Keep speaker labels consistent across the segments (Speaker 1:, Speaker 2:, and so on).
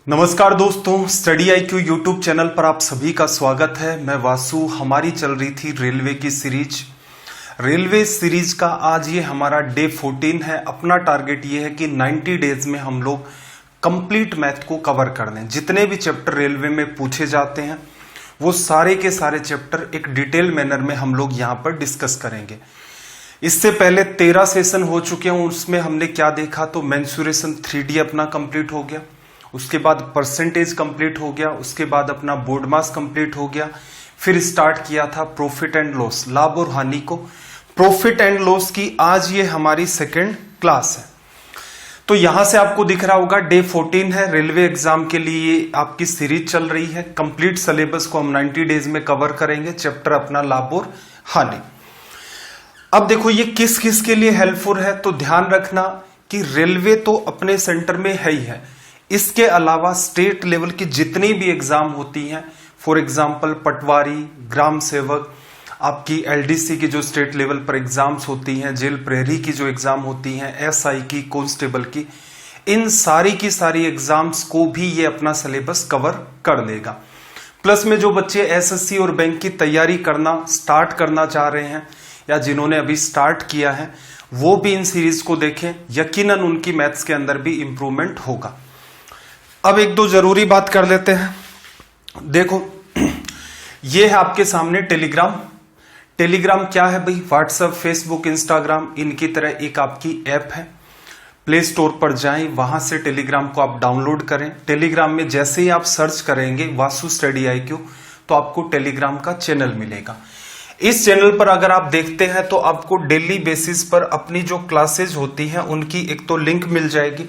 Speaker 1: नमस्कार दोस्तों, study IQ YouTube channel पर आप सभी का स्वागत है। मैं वासु। हमारी चल रही थी रेलवे की सीरीज। रेलवे सीरीज का आज ये हमारा डे 14 है। अपना टारगेट ये है कि 90 डेज में हम लोग कंप्लीट मैथ को कवर कर लें। जितने भी चैप्टर रेलवे में पूछे जाते हैं वो सारे के सारे चैप्टर एक डिटेल मैनर में हम लोग यहाँ पर डिस्कस करेंगे। इससे पहले 13 सेशन हो चुके हैं। उसमें हमने क्या देखा, तो मेंसुरेशन 3D अपना कंप्लीट हो गया, उसके बाद परसेंटेज कंप्लीट हो गया, उसके बाद अपना बोर्ड मास कंप्लीट हो गया। फिर स्टार्ट किया था प्रॉफिट एंड लॉस, लाभ और हानि को। प्रॉफिट एंड लॉस की आज ये हमारी सेकेंड क्लास है। तो यहां से आपको दिख रहा होगा डे 14 है। रेलवे एग्जाम के लिए आपकी सीरीज चल रही है। कंप्लीट सिलेबस को हम 90 डेज में कवर करेंगे। चैप्टर अपना लाभ और हानि। अब देखो ये किस किस के लिए हेल्पफुल है, तो ध्यान रखना कि रेलवे तो अपने सेंटर में है ही है, इसके अलावा स्टेट लेवल की जितनी भी एग्जाम होती हैं, फॉर एग्जांपल पटवारी, ग्राम सेवक, आपकी LDC की जो स्टेट लेवल पर एग्जाम्स होती हैं, जेल प्रहरी की जो एग्जाम होती हैं, SI की, कांस्टेबल की, इन सारी की सारी एग्जाम्स को भी ये अपना सिलेबस कवर कर लेगा। प्लस में जो बच्चे SSC और बैंक की तैयारी करना स्टार्ट करना चाह रहे हैं या जिन्होंने अभी स्टार्ट किया है वो भी इन सीरीज को देखें। यकीनन उनकी मैथ्स के अंदर भी इंप्रूवमेंट होगा। अब एक दो जरूरी बात कर लेते हैं। देखो ये है आपके सामने टेलीग्राम। टेलीग्राम क्या है भाई? व्हाट्सएप, फेसबुक, इंस्टाग्राम, इनकी तरह एक आपकी ऐप है। प्ले स्टोर पर जाएं, वहां से टेलीग्राम को आप डाउनलोड करें। टेलीग्राम में जैसे ही आप सर्च करेंगे वासु स्टडी IQ, तो आपको टेलीग्राम का चैनल मिलेगा। इस चैनल पर अगर आप देखते हैं तो आपको डेली बेसिस पर अपनी जो क्लासेज होती हैं उनकी एक तो लिंक मिल जाएगी।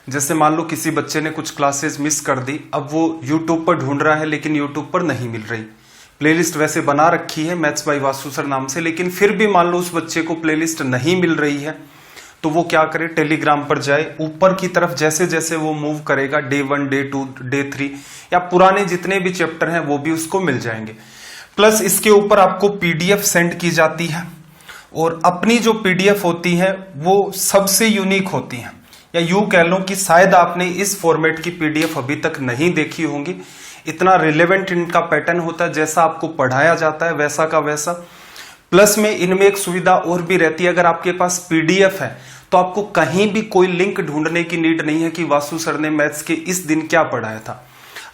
Speaker 1: जैसे मान लो किसी बच्चे ने कुछ क्लासेस मिस कर दी, अब वो YouTube पर ढूंढ रहा है लेकिन YouTube पर नहीं मिल रही। प्लेलिस्ट वैसे बना रखी है मैथ्स बाय वासु सर नाम से, लेकिन फिर भी मान लो उस बच्चे को प्लेलिस्ट नहीं मिल रही है तो वो क्या करे, टेलीग्राम पर जाए। ऊपर की तरफ जैसे जैसे वो मूव करेगा, डे 1, डे 2, डे 3 या पुराने जितने भी चैप्टर हैं वो भी उसको मिल जाएंगे। प्लस इसके ऊपर आपको PDF सेंड की जाती है और अपनी जो PDF होती है वो सबसे यूनिक होती है, या यूं कह लो कि शायद आपने इस फॉर्मेट की PDF अभी तक नहीं देखी होंगी। इतना रिलेवेंट इनका पैटर्न होता है, जैसा आपको पढ़ाया जाता है वैसा का वैसा। प्लस में इनमें एक सुविधा और भी रहती है, अगर आपके पास PDF है तो आपको कहीं भी कोई लिंक ढूंढने की नीड नहीं है कि वासु सर ने मैथ्स के इस दिन क्या पढ़ाया था।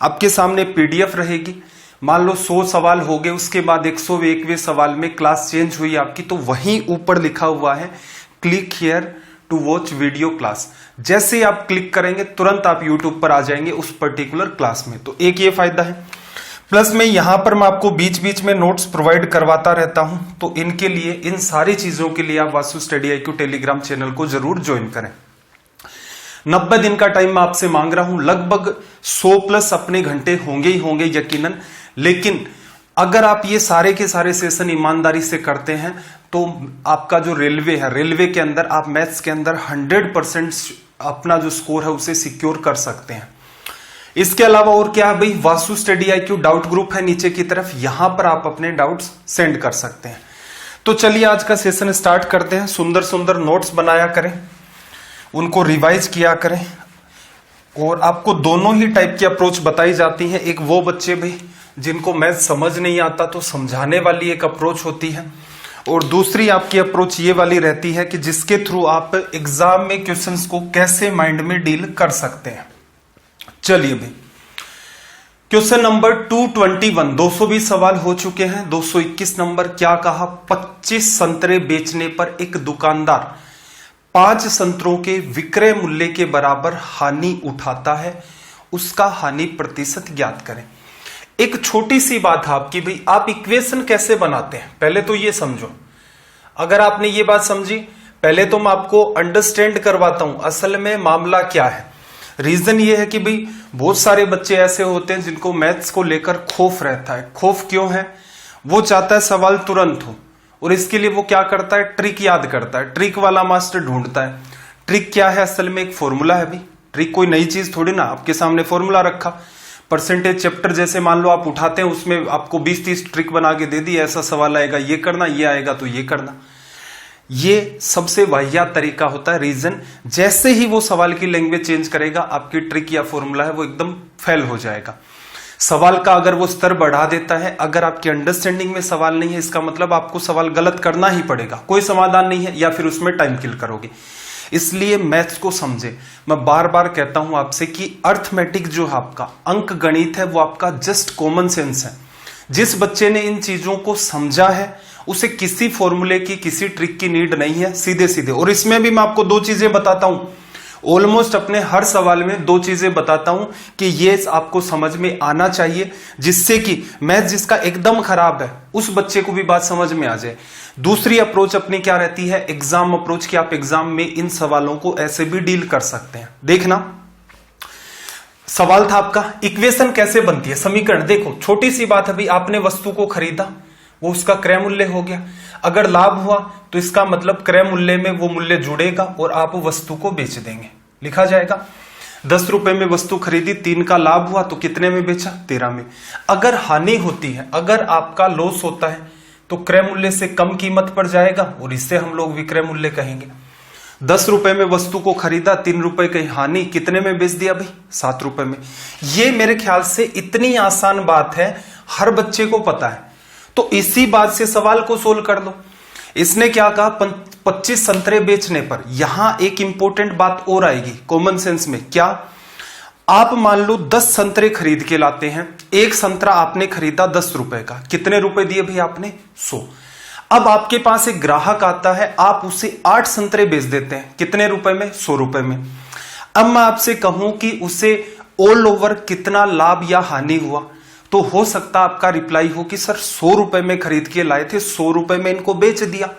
Speaker 1: आपके सामने PDF रहेगी। मान लो 100 सवाल हो गए, उसके बाद 101वें सवाल में क्लास चेंज हुई आपकी, तो वहीं ऊपर लिखा हुआ है click here to watch video class. जैसे ही आप क्लिक करेंगे तुरंत आप YouTube पर आ जाएंगे उस पर्टिकुलर क्लास में। तो एक ये फायदा है। प्लस में यहां पर मैं आपको बीच बीच में नोट्स प्रोवाइड करवाता रहता हूं, तो इनके लिए, इन सारी चीजों के लिए आप Vasu study IQ Telegram channel को जरूर ज्वाइन करें। 90 दिन का टाइम मैं आपसे मांग रहा हूं। लगभग 100+ अपने घंटे होंगे ही होंगे यकीनन, लेकिन अगर आप ये सारे के सारे सेशन ईमानदारी से करते हैं तो आपका जो रेलवे है, रेलवे के अंदर आप मैथ्स के अंदर 100% अपना जो स्कोर है उसे सिक्योर कर सकते हैं। इसके अलावा और क्या है भाई, Vasu study IQ doubt group है नीचे की तरफ, यहां पर आप अपने डाउट्स सेंड कर सकते हैं। तो चलिए आज का सेशन स्टार्ट करते हैं। सुंदर सुंदर नोट्स बनाया करें, उनको रिवाइज किया करें। और आपको दोनों ही टाइप की अप्रोच बताई जाती है। एक वो बच्चे भाई जिनको मैथ समझ नहीं आता तो समझाने वाली एक अप्रोच होती है, और दूसरी आपकी अप्रोच ये वाली रहती है कि जिसके थ्रू आप एग्जाम में क्वेश्चंस को कैसे माइंड में डील कर सकते हैं। चलिए भाई, क्वेश्चन नंबर 221, 220 सवाल हो चुके हैं। 221 नंबर क्या कहा, 25 संतरे बेचने पर एक दुकानदार 5 संतरों के विक्रय मूल्य के बराबर हानि उठाता है, उसका हानि प्रतिशत ज्ञात करें। एक छोटी सी बात है आपकी भाई, आप इक्वेशन कैसे बनाते हैं पहले तो ये समझो। अगर आपने ये बात समझी, पहले तो मैं आपको अंडरस्टैंड करवाता हूं असल में मामला क्या है। रीजन ये है कि भाई बहुत सारे बच्चे ऐसे होते हैं जिनको मैथ्स को लेकर खौफ रहता है। खौफ क्यों है? वो चाहता है सवाल तुरंत हो, और इसके लिए वो क्या करता है, ट्रिक याद करता है, ट्रिक वाला मास्टर ढूंढता है। ट्रिक क्या है? असल में एक फॉर्मूला है भाई। ट्रिक कोई नई चीज थोड़ी ना, आपके सामने फॉर्मूला रखा। परसेंटेज चैप्टर जैसे मान लो आप उठाते हैं, उसमें आपको 20-30 ट्रिक बना के दे दी, ऐसा सवाल आएगा ये करना, ये आएगा तो ये करना। ये सबसे वाहियात तरीका होता है। रीजन, जैसे ही वो सवाल की लैंग्वेज चेंज करेगा, आपकी ट्रिक या फॉर्मूला है वो एकदम फेल हो जाएगा। सवाल का अगर वो स्तर बढ़ा देता है, अगर आपकी अंडरस्टैंडिंग में सवाल नहीं है, इसका मतलब आपको सवाल गलत करना ही पड़ेगा, कोई समाधान नहीं है, या फिर उसमें टाइम किल करोगे। इसलिए मैथ्स को समझे। मैं बार बार कहता हूं आपसे कि अर्थमेटिक जो है आपका अंक गणित है वो आपका जस्ट कॉमन सेंस है। जिस बच्चे ने इन चीजों को समझा है उसे किसी फॉर्मूले की, किसी ट्रिक की नीड नहीं है, सीधे सीधे। और इसमें भी मैं आपको दो चीजें बताता हूं, ऑलमोस्ट अपने हर सवाल में दो चीजें बताता हूं कि ये आपको समझ में आना चाहिए, जिससे कि मैथ जिसका एकदम खराब है उस बच्चे को भी बात समझ में आ जाए। दूसरी अप्रोच अपनी क्या रहती है, एग्जाम अप्रोच, कि आप एग्जाम में इन सवालों को ऐसे भी डील कर सकते हैं। देखना, सवाल था आपका इक्वेशन कैसे बनती है, समीकरण। देखो छोटी सी बात है भाई, आपने वस्तु को खरीदा, वो उसका क्रय मूल्य हो गया। अगर लाभ हुआ तो इसका मतलब क्रय मूल्य में वो मूल्य जुड़ेगा और आप वस्तु को बेच देंगे। लिखा जाएगा 10 रुपए में वस्तु खरीदी, 3 का लाभ हुआ तो कितने में बेचा, 13 में। अगर हानि होती है, अगर आपका लॉस होता है तो क्रय मूल्य से कम कीमत पर जाएगा और इससे हम लोग विक्रय मूल्य कहेंगे। 10 रुपए में वस्तु को खरीदा, 3 रुपए की हानि, कितने में बेच दिया भाई, 7 रुपए में। ये मेरे ख्याल से इतनी आसान बात है, हर बच्चे को पता है। तो इसी बात से सवाल को सोल्व कर लो। इसने क्या कहा, 25 संतरे बेचने पर। यहां एक इंपॉर्टेंट बात और आएगी कॉमन सेंस में। क्या, आप मान लो 10 संतरे खरीद के लाते हैं, एक संतरा आपने खरीदा 10 रुपए का, कितने रुपए दिए भाई आपने, 100। अब आपके पास एक ग्राहक आता है, आप उसे 8 संतरे बेच देते हैं, कितने रुपए में, 100 रुपए में। अब मैं आपसे कहूं कि उसे ऑल ओवर कितना लाभ या हानि हुआ, तो हो सकता आपका रिप्लाई हो कि सर 100 रुपए में खरीद के लाए थे, 100 रुपए में इनको बेच दिया।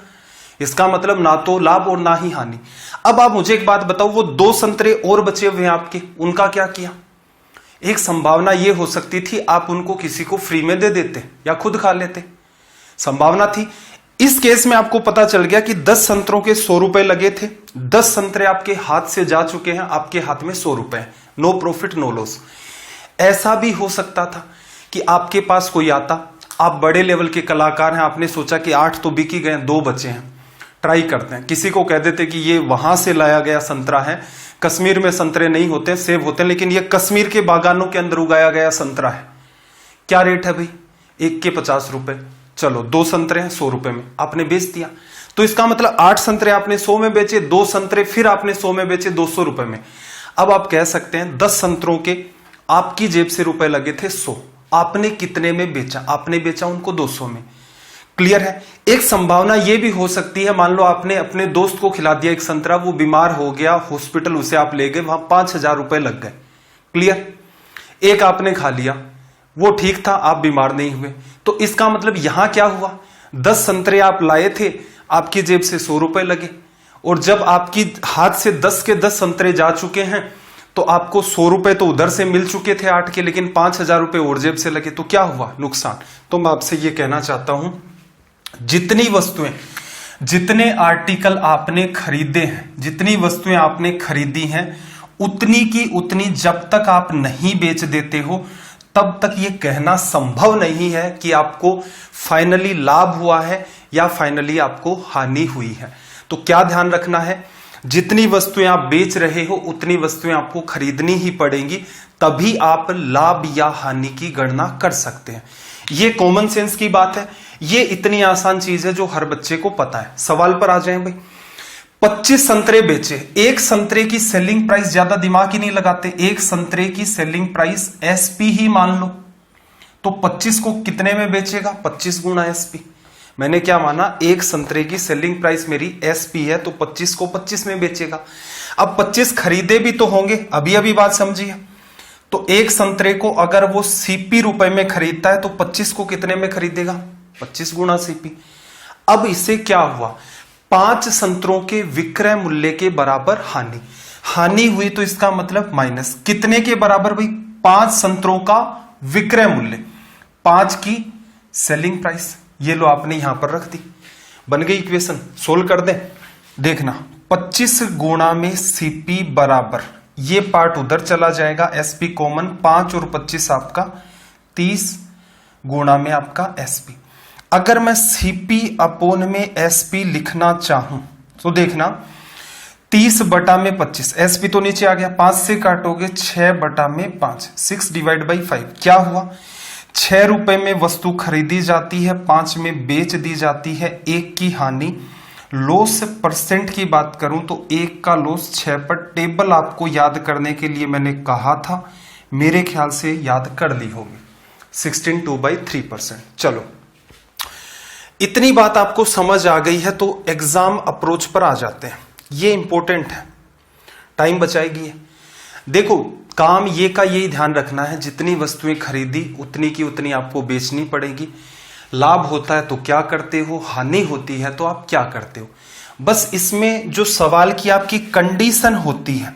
Speaker 1: इसका मतलब ना तो लाभ और ना ही हानि। अब आप मुझे एक बात बताओ, वो 2 संतरे और बचे हुए हैं आपके, उनका क्या किया। एक संभावना ये हो सकती थी आप उनको किसी को फ्री में दे देते या खुद खा लेते, संभावना थी। इस केस में आपको पता चल गया कि 10 संतरों के 100 रुपए लगे थे, 10 संतरे आपके हाथ से जा चुके हैं, आपके हाथ में 100 रुपए, नो प्रॉफिट नो लॉस। ऐसा भी हो सकता था कि आपके पास कोई आता, आप बड़े लेवल के कलाकार हैं, आपने सोचा कि 8 तो बिक ही गए, 2 बचे हैं, ट्राई करते हैं। किसी को कह देते कि ये वहां से लाया गया संतरा है, कश्मीर में संतरे नहीं होते, सेब होते हैं, लेकिन ये कश्मीर के बागानों के अंदर उगाया गया संतरा है। क्या रेट है भाई, 1 के 50 रुपए। चलो 2 संतरे हैं 100 रुपए में, आपने बेच दिया। तो इसका मतलब 8 संतरे आपने 100 में बेचे, 2 संतरे फिर आपने 100 में बेचे 200 रुपए में। अब आप कह सकते हैं 10 संतरों के आपकी जेब से रुपए लगे थे 100, आपने कितने में बेचा, आपने बेचा उनको 200 में। क्लियर है। एक संभावना यह भी हो सकती है, मान लो आपने अपने दोस्त को खिला दिया एक संतरा, वो बीमार हो गया, हॉस्पिटल उसे आप ले गए, वहां 5000 रुपए लग गए। क्लियर। एक आपने खा लिया, वो ठीक था, आप बीमार नहीं हुए। तो इसका मतलब यहां क्या हुआ, 10 संतरे आप लाए थे, आपकी जेब से 100 रुपए लगे, और जब आपकी हाथ से 10 के 10 संतरे जा चुके हैं तो आपको 100 रुपए तो उधर से मिल चुके थे 8 के, लेकिन 5000 रुपए और जेब से लगे, तो क्या हुआ, नुकसान। तो मैं आपसे ये कहना चाहता हूं, जितनी वस्तुएं, जितने आर्टिकल आपने खरीदे हैं, जितनी वस्तुएं आपने खरीदी हैं, उतनी की उतनी जब तक आप नहीं बेच देते हो तब तक ये कहना संभव नहीं है कि आपको फाइनली लाभ हुआ है या फाइनली आपको हानि हुई है। तो क्या ध्यान रखना है, जितनी वस्तुएं आप बेच रहे हो उतनी वस्तुएं आपको खरीदनी ही पड़ेंगी, तभी आप लाभ या हानि की गणना कर सकते हैं। ये कॉमन सेंस की बात है, ये इतनी आसान चीज है जो हर बच्चे को पता है। सवाल पर आ जाएं भाई, 25 संतरे बेचे, एक संतरे की सेलिंग प्राइस, ज्यादा दिमाग ही नहीं लगाते, एक संतरे की सेलिंग प्राइस एसपी ही मान लो, तो 25 को कितने में बेचेगा, 25 गुना एसपी। मैंने क्या माना, एक संतरे की सेलिंग प्राइस मेरी एसपी है, तो 25 को 25 में बेचेगा। अब 25 खरीदे भी तो होंगे, अभी अभी बात समझिए। तो एक संतरे को अगर वो सीपी रुपए में खरीदता है तो 25 को कितने में खरीदेगा, 25 गुना सीपी। अब इससे क्या हुआ, 5 संतरों के विक्रय मूल्य के बराबर हानि, हानि हुई तो इसका मतलब माइनस, कितने के बराबर भाई, 5 संतरों का विक्रय मूल्य, 5 की सेलिंग प्राइस। ये लो आपने यहां पर रख दी, बन गई इक्वेशन। सोल्व कर दें, देखना 25 गुणा में सीपी बराबर, ये पार्ट उधर चला जाएगा, एसपी कॉमन, 5 और 25 आपका 30 गुणा में आपका एसपी। अगर मैं सीपी अपोन में एसपी लिखना चाहूं तो देखना 30 बटा में 25, एसपी तो नीचे आ गया, 5 से काटोगे 6 बटा में 5, 6 डिवाइड बाई 5, क्या हुआ 6 रुपए में वस्तु खरीदी जाती है, 5 में बेच दी जाती है, 1 की हानि। लॉस परसेंट की बात करूं तो 1 का लॉस 6 पर। टेबल आपको याद करने के लिए मैंने कहा था, मेरे ख्याल से याद कर ली होगी, 16/2/3%। चलो इतनी बात आपको समझ आ गई है तो एग्जाम अप्रोच पर आ जाते हैं। ये इंपॉर्टेंट है, टाइम बचाएगी ये। देखो काम ये का यही ध्यान रखना है, जितनी वस्तुएं खरीदी उतनी की उतनी आपको बेचनी पड़ेगी। लाभ होता है तो क्या करते हो, हानि होती है तो आप क्या करते हो। बस इसमें जो सवाल की आपकी कंडीशन होती है,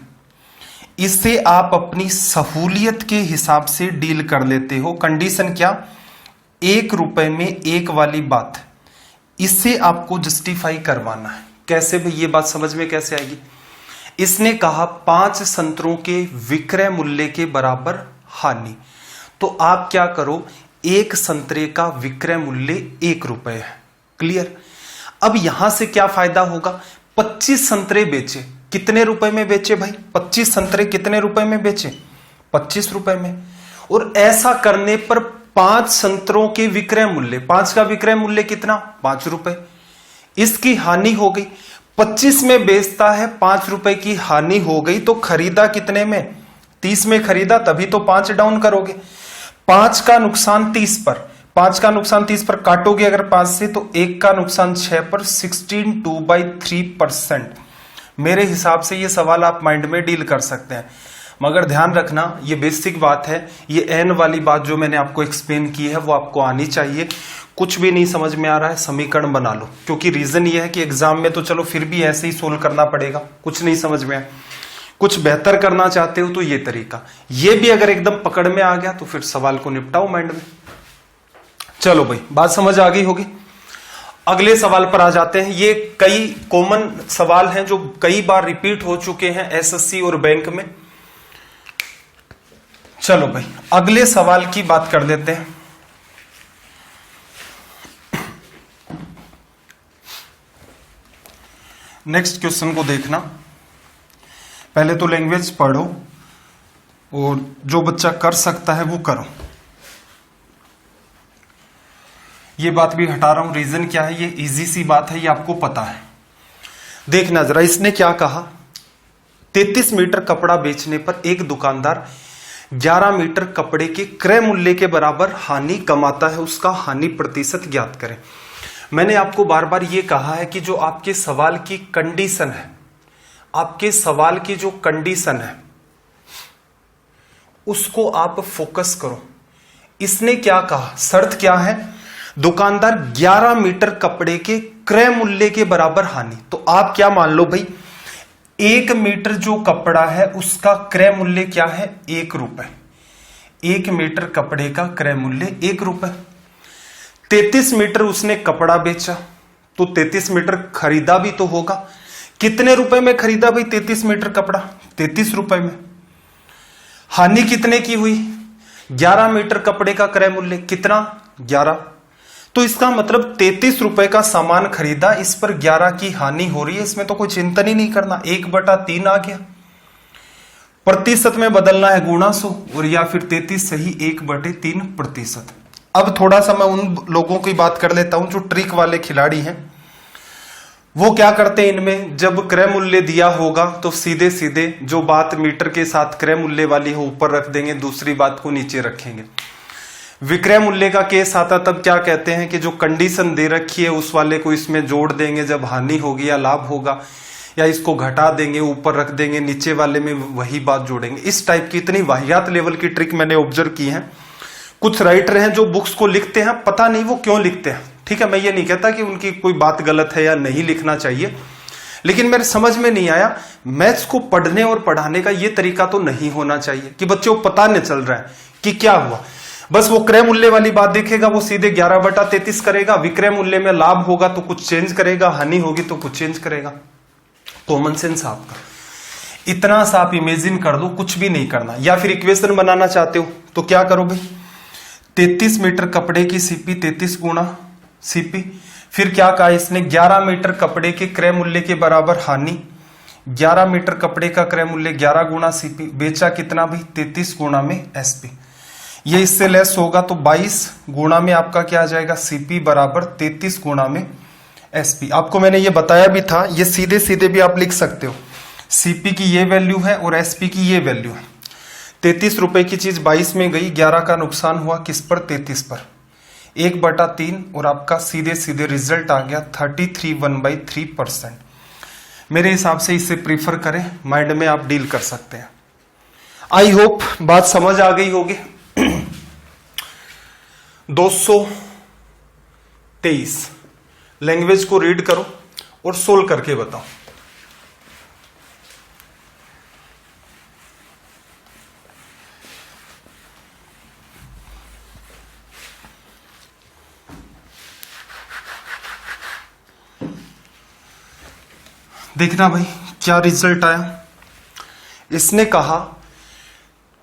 Speaker 1: इससे आप अपनी सहूलियत के हिसाब से डील कर लेते हो। कंडीशन क्या, 1 रुपए में 1 वाली बात, इससे आपको जस्टिफाई करवाना है। कैसे भाई, ये बात समझ में कैसे आएगी। इसने कहा 5 संतरों के विक्रय मूल्य के बराबर हानि, तो आप क्या करो, 1 संतरे का विक्रय मूल्य 1 रुपए है। क्लियर। अब यहां से क्या फायदा होगा, 25 संतरे बेचे, कितने रुपए में बेचे भाई, 25 संतरे कितने रुपए में बेचे, 25 रुपए में। और ऐसा करने पर 5 संतरों के विक्रय मूल्य, 5 का विक्रय मूल्य कितना, 5 रुपए। इसकी हानि हो गई, 25 में बेचता है, 5 रुपए की हानि हो गई, तो खरीदा कितने में, 30 में खरीदा, तभी तो 5 डाउन करोगे। 5 का नुकसान 30 पर, 5 का नुकसान 30 पर काटोगे अगर 5 से, तो 1 का नुकसान 6 पर, 16/2/3%। मेरे हिसाब से ये सवाल आप माइंड में डील कर सकते हैं, मगर ध्यान रखना ये बेसिक बात है, ये एन वाली बात जो मैंने आपको एक्सप्लेन की है वो आपको आनी चाहिए। कुछ भी नहीं समझ में आ रहा है, समीकरण बना लो, क्योंकि रीजन ये है कि एग्जाम में तो चलो फिर भी ऐसे ही सोल्व करना पड़ेगा। कुछ नहीं समझ में आए, कुछ बेहतर करना चाहते हो तो ये तरीका, ये भी अगर एकदम पकड़ में आ गया तो फिर सवाल को निपटाओ माइंड में। चलो भाई बात समझ आ गई होगी। अगले सवाल पर आ जाते हैं। ये कई कॉमन सवाल हैं जो कई बार रिपीट हो चुके हैं एसएससी और बैंक में। चलो भाई अगले सवाल की बात कर लेते हैं। नेक्स्ट क्वेश्चन को देखना, पहले तो लैंग्वेज पढ़ो और जो बच्चा कर सकता है वो करो। ये बात भी हटा रहा हूं, रीजन क्या है, ये इजी सी बात है, ये आपको पता है। देखना जरा, इसने क्या कहा, 33 मीटर कपड़ा बेचने पर एक दुकानदार 11 मीटर कपड़े के क्रय मूल्य के बराबर हानि कमाता है, उसका हानि प्रतिशत ज्ञात करें। मैंने आपको बार बार ये कहा है कि जो आपके सवाल की कंडीशन है, आपके सवाल की जो कंडीशन है उसको आप फोकस करो। इसने क्या कहा, शर्त क्या है, दुकानदार 11 मीटर कपड़े के क्रय मूल्य के बराबर हानि। तो आप क्या मान लो भाई, 1 मीटर जो कपड़ा है उसका क्रय मूल्य क्या है, 1 रुपए। 1 मीटर कपड़े का क्रय मूल्य 1 रुपए। 33 मीटर उसने कपड़ा बेचा, तो 33 मीटर खरीदा भी तो होगा। कितने रुपए में खरीदा भाई 33 मीटर कपड़ा, 33 रुपए में। हानि कितने की हुई, 11 मीटर कपड़े का क्रय मूल्य कितना, 11। तो इसका मतलब 33 रुपए का सामान खरीदा, इस पर 11 की हानि हो रही है। इसमें तो कोई चिंतन ही नहीं करना, 1/3 आ गया। प्रतिशत में बदलना है गुणा 100, और या फिर 33 सही 1/3%। अब थोड़ा सा मैं उन लोगों की बात कर लेता हूं जो ट्रिक वाले खिलाड़ी हैं। वो क्या करते हैं, इनमें जब क्रय मूल्य दिया होगा तो सीधे सीधे जो बात मीटर के साथ क्रय मूल्य वाली हो ऊपर रख देंगे, दूसरी बात को नीचे रखेंगे। विक्रय मूल्य का केस आता तब क्या कहते हैं कि जो कंडीशन दे रखी है उस वाले को इसमें जोड़ देंगे जब हानि होगी या लाभ होगा, या इसको घटा देंगे ऊपर रख देंगे, नीचे वाले में वही बात जोड़ेंगे। इस टाइप की इतनी वाहियात लेवल की ट्रिक मैंने ऑब्जर्व की है। कुछ राइटर हैं जो बुक्स को लिखते हैं, पता नहीं वो क्यों लिखते हैं, ठीक है, मैं ये नहीं कहता कि उनकी कोई बात गलत है या नहीं लिखना चाहिए, लेकिन मेरे समझ में नहीं आया, मैथ्स को पढ़ने और पढ़ाने का ये तरीका तो नहीं होना चाहिए कि बच्चों को पता नहीं चल रहा है कि क्या हुआ। बस वो क्रय मूल्य वाली बात देखेगा, वो सीधे 11/33 करेगा, विक्रय मूल्य में लाभ होगा तो कुछ चेंज करेगा, हानि होगी तो कुछ चेंज करेगा। कॉमन सेंस आपका इतना सा आप इमेजिन कर दो, कुछ भी नहीं करना। या फिर इक्वेशन बनाना चाहते हो तो क्या करो भाई, 33 मीटर कपड़े की सीपी 33 गुणा सीपी। फिर क्या कहा इसने, 11 मीटर कपड़े के क्रय मूल्य के बराबर हानि, 11 मीटर कपड़े का क्रय मूल्य 11 गुना सीपी, बेचा कितना भी 33 गुना में एसपी। ये इससे लेस होगा तो 22 गुना में आपका क्या आ जाएगा, सीपी बराबर 33 गुना में एसपी। आपको मैंने ये बताया भी था, ये सीधे सीधे भी आप लिख सकते हो, सीपी की ये वैल्यू है और एसपी की ये वैल्यू है। 33 रुपए की चीज 22 में गई, 11 का नुकसान हुआ किस पर, 33 पर, 1/3 और आपका सीधे सीधे रिजल्ट आ गया 33 1/3%। मेरे हिसाब से इसे प्रीफर करें, माइंड में आप डील कर सकते हैं। आई होप बात समझ आ गई होगी। 223 लैंग्वेज को रीड करो और सोल्व करके बताओ। देखना भाई क्या रिजल्ट आया। इसने कहा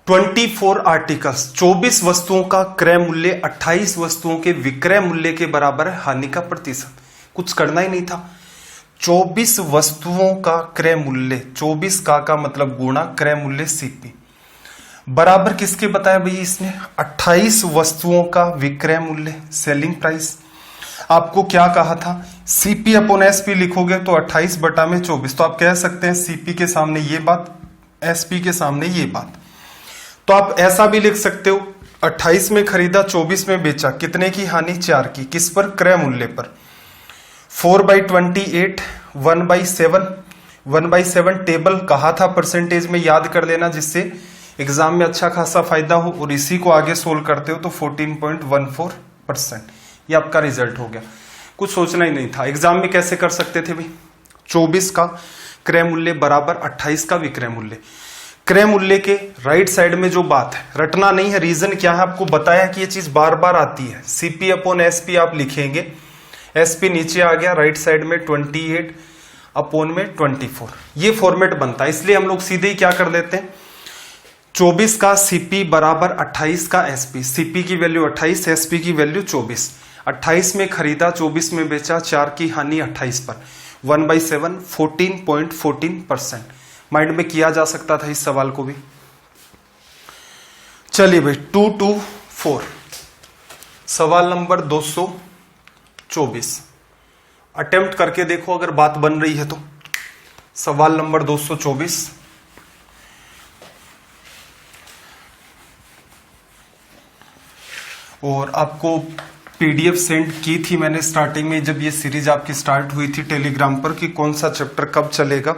Speaker 1: 24 आर्टिकल्स, 24 वस्तुओं का क्रय मूल्य 28 वस्तुओं के विक्रय मूल्य के बराबर है, हानि का प्रतिशत। कुछ करना ही नहीं था, 24 वस्तुओं का क्रय मूल्य, 24 का मतलब गुणा क्रय मूल्य सीपी बराबर किसके बताया भाई इसने, 28 वस्तुओं का विक्रय मूल्य सेलिंग प्राइस। आपको क्या कहा था, सीपी अपॉन एसपी लिखोगे तो 28/24, तो आप कह सकते हैं सीपी के सामने ये बात, एसपी के सामने ये बात। तो आप ऐसा भी लिख सकते हो, 28 में खरीदा 24 में बेचा, कितने की हानि, 4 की, किस पर, क्रय मूल्य पर। 4/28 1/7 टेबल कहा था परसेंटेज में याद कर लेना, जिससे एग्जाम में अच्छा खासा फायदा हो, और इसी को आगे सोल्व करते हो तो 14.14%। ये आपका रिजल्ट हो गया। कुछ सोचना ही नहीं था। एग्जाम में कैसे कर सकते थे भाई, 24 का क्रय मूल्य बराबर 28 का विक्रय मूल्य। क्रय मूल्य के राइट साइड में जो बात है, रटना नहीं है, रीजन क्या है आपको बताया कि ये चीज बार बार आती है। सीपी अपॉन एसपी आप लिखेंगे, एसपी नीचे आ गया, राइट साइड में 28 अपॉन में 24, ये फॉर्मेट बनता है। इसलिए हम लोग सीधे ही क्या कर देते हैं, 24 का सीपी बराबर 28 का एसपी, सीपी की वैल्यू 28, एसपी की वैल्यू 24। 28 में खरीदा 24 में बेचा, 4 की हानि 28 पर, 1/7 14.14%। माइंड में किया जा सकता था इस सवाल को भी। चलिए भाई 224 सवाल नंबर 224 अटेम्प्ट करके देखो अगर बात बन रही है तो। सवाल नंबर 224, और आपको पीडीएफ सेंड की थी मैंने स्टार्टिंग में, जब ये सीरीज आपकी स्टार्ट हुई थी टेलीग्राम पर, कि कौन सा चैप्टर कब चलेगा।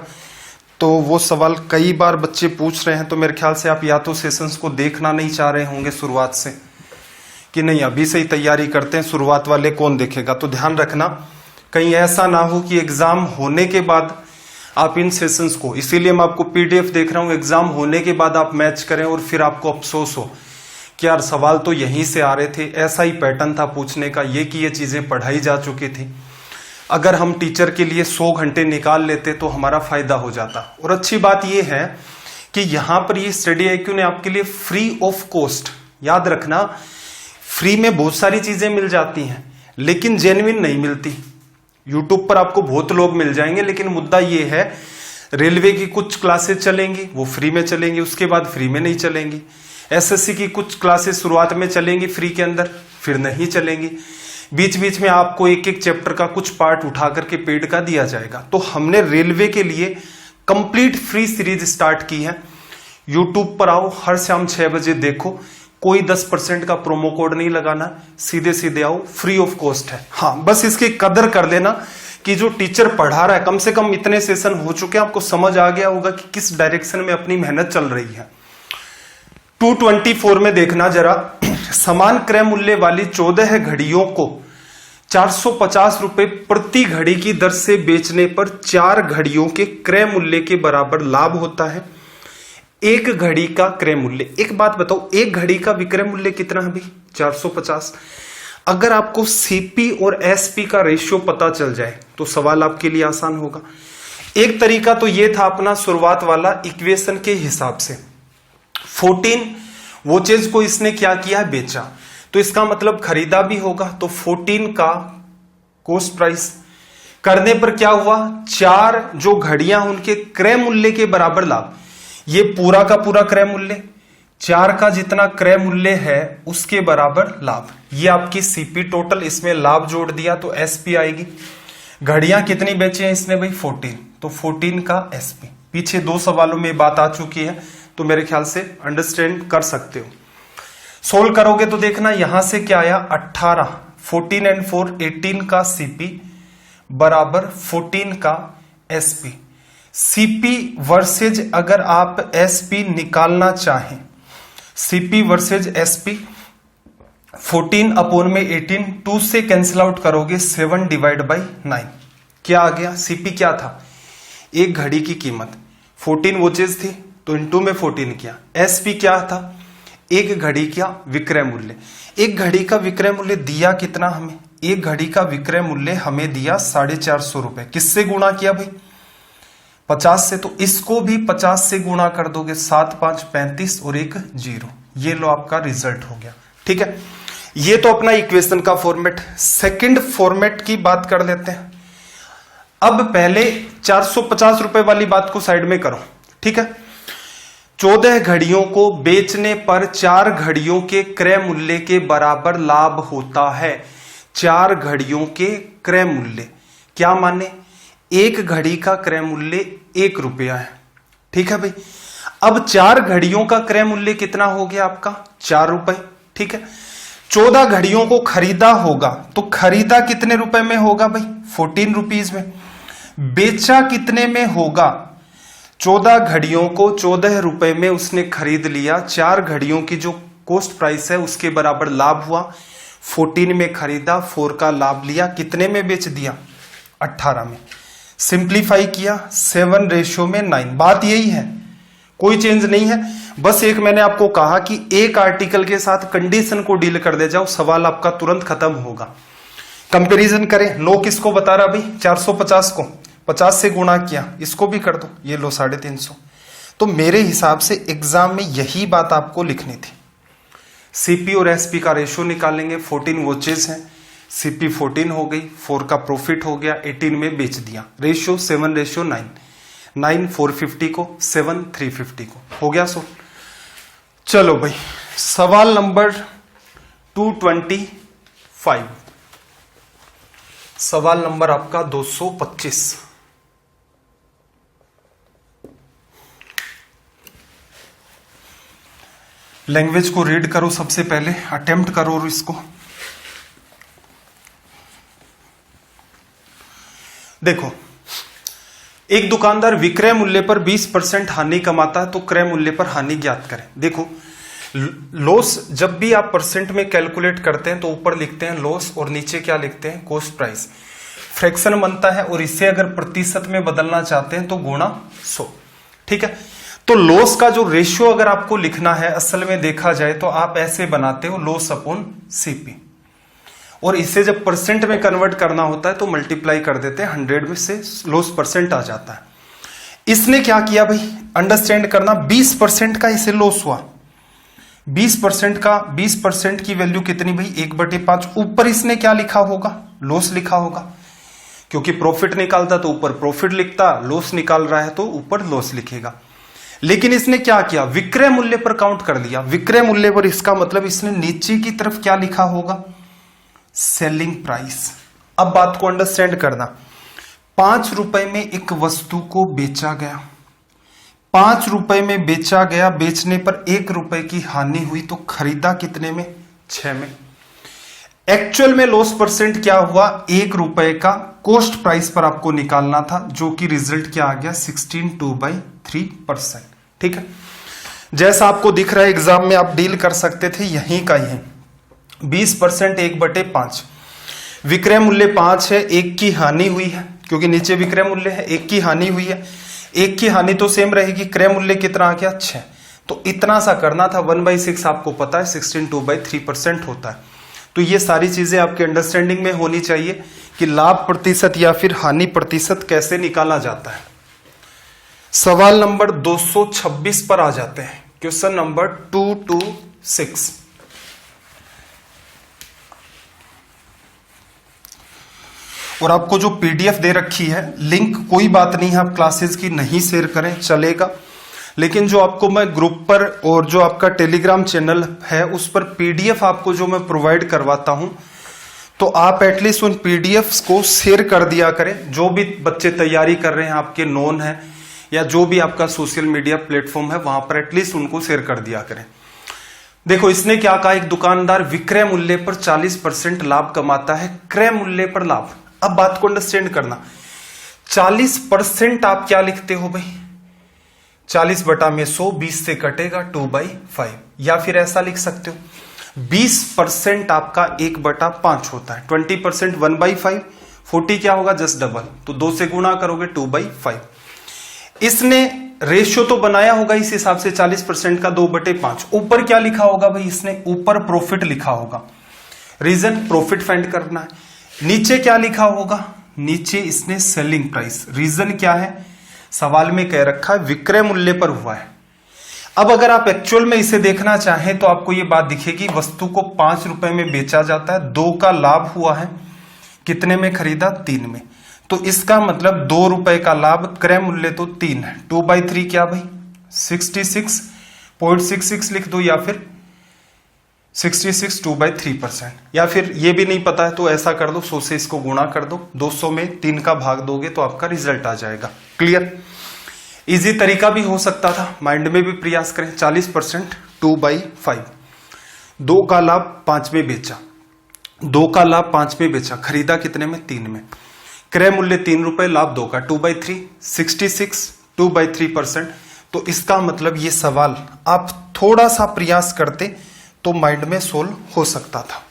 Speaker 1: तो वो सवाल कई बार बच्चे पूछ रहे हैं, तो मेरे ख्याल से आप या तो सेशंस को देखना नहीं चाह रहे होंगे शुरुआत से, कि नहीं अभी से ही तैयारी करते हैं, शुरुआत वाले कौन देखेगा। तो ध्यान रखना कहीं ऐसा ना हो कि एग्जाम होने के बाद आप इन सेशंस को, इसीलिए मैं आपको पीडीएफ देख रहा हूं, एग्जाम होने के बाद आप मैच करें और फिर आपको अफसोस हो कि यार सवाल तो यहीं से आ रहे थे, ऐसा ही पैटर्न था पूछने का, ये कि ये चीजें पढ़ाई जा चुकी थी। अगर हम टीचर के लिए 100 घंटे निकाल लेते तो हमारा फायदा हो जाता। और अच्छी बात यह है कि यहां पर ये स्टडी आईक्यू ने आपके लिए फ्री ऑफ कॉस्ट, याद रखना फ्री में बहुत सारी चीजें मिल जाती हैं लेकिन जेन्युइन नहीं मिलती। यूट्यूब पर आपको बहुत लोग मिल जाएंगे, लेकिन मुद्दा ये है रेलवे की कुछ क्लासेस चलेंगी वो फ्री में चलेंगी, उसके बाद फ्री में नहीं चलेंगी। एसएससी की कुछ क्लासेस शुरुआत में चलेंगी फ्री के अंदर, फिर नहीं चलेंगी। बीच बीच में आपको एक एक चैप्टर का कुछ पार्ट उठा करके पेड का दिया जाएगा। तो हमने रेलवे के लिए कंप्लीट फ्री सीरीज स्टार्ट की है। यूट्यूब पर आओ, हर शाम 6 बजे देखो, कोई 10% का प्रोमो कोड नहीं लगाना, सीधे सीधे आओ, फ्री ऑफ कॉस्ट है। हाँ बस इसकी कदर कर लेना कि जो टीचर पढ़ा रहा है, कम से कम इतने सेशन हो चुके हैं, आपको समझ आ गया होगा कि किस डायरेक्शन में अपनी मेहनत चल रही है। 224 में देखना जरा, समान क्रय मूल्य वाली 14 घड़ियों को 450 रुपए प्रति घड़ी की दर से बेचने पर 4 घड़ियों के क्रय मूल्य के बराबर लाभ होता है। एक घड़ी का क्रय मूल्य, एक बात बताओ, एक घड़ी का विक्रय मूल्य कितना है भाई, 450। अगर आपको सीपी और एसपी का रेशियो पता चल जाए तो सवाल आपके लिए आसान होगा। एक तरीका तो यह था अपना शुरुआत वाला इक्वेशन के हिसाब से, 14 वो चीज को इसने क्या किया, बेचा, तो इसका मतलब खरीदा भी होगा, तो 14 का कॉस्ट प्राइस करने पर क्या हुआ, 4 जो घड़ियां उनके क्रय मूल्य के बराबर लाभ, ये पूरा का पूरा क्रय मूल्य, 4 का जितना क्रय मूल्य है उसके बराबर लाभ, ये आपकी सीपी टोटल, इसमें लाभ जोड़ दिया तो एसपी आएगी। घड़ियां कितनी बेची हैं इसने भाई 14, तो 14 का एसपी। पीछे 2 सवालों में बात आ चुकी है तो मेरे ख्याल से अंडरस्टैंड कर सकते हो। सोल्व करोगे तो देखना यहां से क्या आया 18, 14 एंड 4 18 का सीपी बराबर 14 का एसपी। सीपी वर्सेज अगर आप एसपी निकालना चाहें, सीपी वर्सेज एसपी 14 अपॉन में 18, 2 से कैंसिल आउट करोगे 7 डिवाइड बाई 9, क्या आ गया, सीपी क्या था, एक घड़ी की कीमत 14 वॉचेस थी तो इनटू में 14 किया, एसपी क्या था, एक घड़ी का विक्रय मूल्य। एक घड़ी का विक्रय मूल्य दिया कितना हमें, एक घड़ी का विक्रय मूल्य हमें दिया 450 रुपए, किससे गुणा किया भाई 50 से, तो इसको भी 50 से गुणा कर दोगे, 7 5 35 और एक 0, ये लो आपका रिजल्ट हो गया। ठीक है, ये तो अपना इक्वेशन का फॉर्मेट। सेकंड फॉर्मेट की बात कर लेते हैं। अब पहले 450 रुपए वाली बात को साइड में करो, ठीक है। 14 घड़ियों को बेचने पर 4 घड़ियों के क्रय मूल्य के बराबर लाभ होता है। 4 घड़ियों के क्रय मूल्य क्या माने, एक घड़ी का क्रय मूल्य 1 रुपया है, ठीक है भाई। अब 4 घड़ियों का क्रय मूल्य कितना हो गया आपका 4 रुपए, ठीक है। 14 घड़ियों को खरीदा होगा तो खरीदा कितने रुपए में होगा भाई 14 रुपीज में, बेचा कितने में होगा, 14 घड़ियों को 14 रुपए में उसने खरीद लिया, 4 घड़ियों की जो कॉस्ट प्राइस है उसके बराबर लाभ हुआ, 14 में खरीदा, 4 का लाभ लिया, कितने में बेच दिया 18 में। सिंप्लीफाई किया 7:9, बात यही है, कोई चेंज नहीं है। बस एक मैंने आपको कहा कि एक आर्टिकल के साथ कंडीशन को डील कर दे जाओ, सवाल आपका तुरंत खत्म होगा। कंपैरिजन करें, नो किसको बता रहा भाई 450 को 50 से गुणा किया, इसको भी कर दो, ये लो 350। तो मेरे हिसाब से एग्जाम में यही बात आपको लिखनी थी। सीपी और एसपी का रेशियो निकालेंगे, 14 वॉचेस हैं, सीपी 14 हो गई, 4 का प्रॉफिट हो गया, 18 में बेच दिया, रेशियो 7:9, 9 450 को, 7 350 को, हो गया सो। चलो भाई सवाल नंबर 225, सवाल नंबर आपका 225। लैंग्वेज को रीड करो सबसे पहले, अटेम्प्ट करो इसको। देखो, एक दुकानदार विक्रय मूल्य पर 20% हानि कमाता है तो क्रय मूल्य पर हानि ज्ञात करें। देखो, लॉस जब भी आप परसेंट में कैलकुलेट करते हैं तो ऊपर लिखते हैं लॉस और नीचे क्या लिखते हैं कॉस्ट प्राइस। फ्रैक्शन बनता है और इसे अगर प्रतिशत में बदलना चाहते हैं तो गुणा 100, ठीक है। तो लॉस का जो रेशियो अगर आपको लिखना है, असल में देखा जाए तो आप ऐसे बनाते हो लॉस अपॉन सीपी, और इसे जब परसेंट में कन्वर्ट करना होता है तो मल्टीप्लाई कर देते हैं 100 में से, लॉस परसेंट आ जाता है। इसने क्या किया भाई, अंडरस्टैंड करना, 20% का इसे लॉस हुआ, 20% की वैल्यू कितनी भाई 1/5, ऊपर इसने क्या लिखा होगा लॉस लिखा होगा, क्योंकि प्रॉफिट निकालता तो ऊपर प्रॉफिट लिखता, लॉस निकाल रहा है तो ऊपर लॉस लिखेगा। लेकिन इसने क्या किया, विक्रय मूल्य पर काउंट कर लिया, विक्रय मूल्य पर, इसका मतलब इसने नीचे की तरफ क्या लिखा होगा सेलिंग प्राइस। अब बात को अंडरस्टैंड करना, 5 रुपए में एक वस्तु को बेचा गया, 5 रुपए में बेचा गया, बेचने पर 1 रुपए की हानि हुई तो खरीदा कितने में 6 में। एक्चुअल में लॉस परसेंट क्या हुआ 1 रुपए का कॉस्ट प्राइस पर आपको निकालना था, जो कि रिजल्ट क्या आ गया 16.2/3%, ठीक है। जैसा आपको दिख रहा है एग्जाम में आप डील कर सकते थे, यहीं का ही है 20% 1/5, विक्रय मूल्य 5 है, 1 की हानि हुई है, क्योंकि नीचे विक्रय मूल्य है, 1 की हानि हुई है, 1 की हानि तो सेम रहेगी, क्रय मूल्य कितना आ गया 6, तो इतना सा करना था, 1/6 आपको पता है 16.2/3% होता है। तो ये सारी चीजें आपके अंडरस्टैंडिंग में होनी चाहिए कि लाभ प्रतिशत या फिर हानि प्रतिशत कैसे निकाला जाता है। सवाल नंबर 226 पर आ जाते हैं, क्वेश्चन नंबर 226। और आपको जो पीडीएफ दे रखी है, लिंक कोई बात नहीं है, आप क्लासेस की नहीं शेयर करें चलेगा, लेकिन जो आपको मैं ग्रुप पर और जो आपका टेलीग्राम चैनल है उस पर पीडीएफ आपको जो मैं प्रोवाइड करवाता हूं, तो आप एटलीस्ट उन पीडीएफ्स को शेयर कर दिया करें। जो भी बच्चे तैयारी कर रहे हैं, आपके नोन है या जो भी आपका सोशल मीडिया प्लेटफॉर्म है, वहां पर एटलीस्ट उनको शेयर कर दिया करें। देखो इसने क्या कहा, एक दुकानदार विक्रय मूल्य पर 40% लाभ कमाता है, क्रय मूल्य पर लाभ। अब बात को अंडरस्टैंड करना, 40% आप क्या लिखते हो भाई, 40 बटा में 100, 20 से कटेगा 2/5, या फिर ऐसा लिख सकते हो 20% आपका 1/5 होता है, 20% 1/5, 40 क्या होगा जस्ट डबल, तो 2 से गुणा करोगे 2/5। इसने रेशियो तो बनाया होगा इस हिसाब से 40% का 2/5। ऊपर क्या लिखा होगा भाई, इसने ऊपर प्रॉफिट लिखा होगा, रीजन प्रॉफिट फाइंड करना है। नीचे क्या लिखा होगा, नीचे इसने सेलिंग प्राइस, रीजन क्या है, सवाल में कह रखा है विक्रय मूल्य पर हुआ है। अब अगर आप एक्चुअल में इसे देखना चाहें तो आपको यह बात दिखेगी, वस्तु को 5 रुपए में बेचा जाता है, 2 का लाभ हुआ है, कितने में खरीदा, 3 में, तो इसका मतलब 2 रुपए का लाभ, क्रय मूल्य तो 3 है, 2/3 क्या भाई 66.66 लिख दो, या फिर 66 2/3%, या फिर ये भी नहीं पता है तो ऐसा कर दो, 100 से इसको गुणा कर दो, 200 में 3 का भाग दोगे तो आपका रिजल्ट आ जाएगा। क्लियर, इजी तरीका भी हो सकता था, माइंड में भी प्रयास करें। 40% 2/5, 2 का लाभ 5 में बेचा, 2 का लाभ 5 में बेचा, खरीदा कितने में, 3 में, क्रय मूल्य 3 रुपए, लाभ 2 का 2/3, 66 2/3%। तो इसका मतलब ये सवाल आप थोड़ा सा प्रयास करते तो माइंड में सोल्व हो सकता था।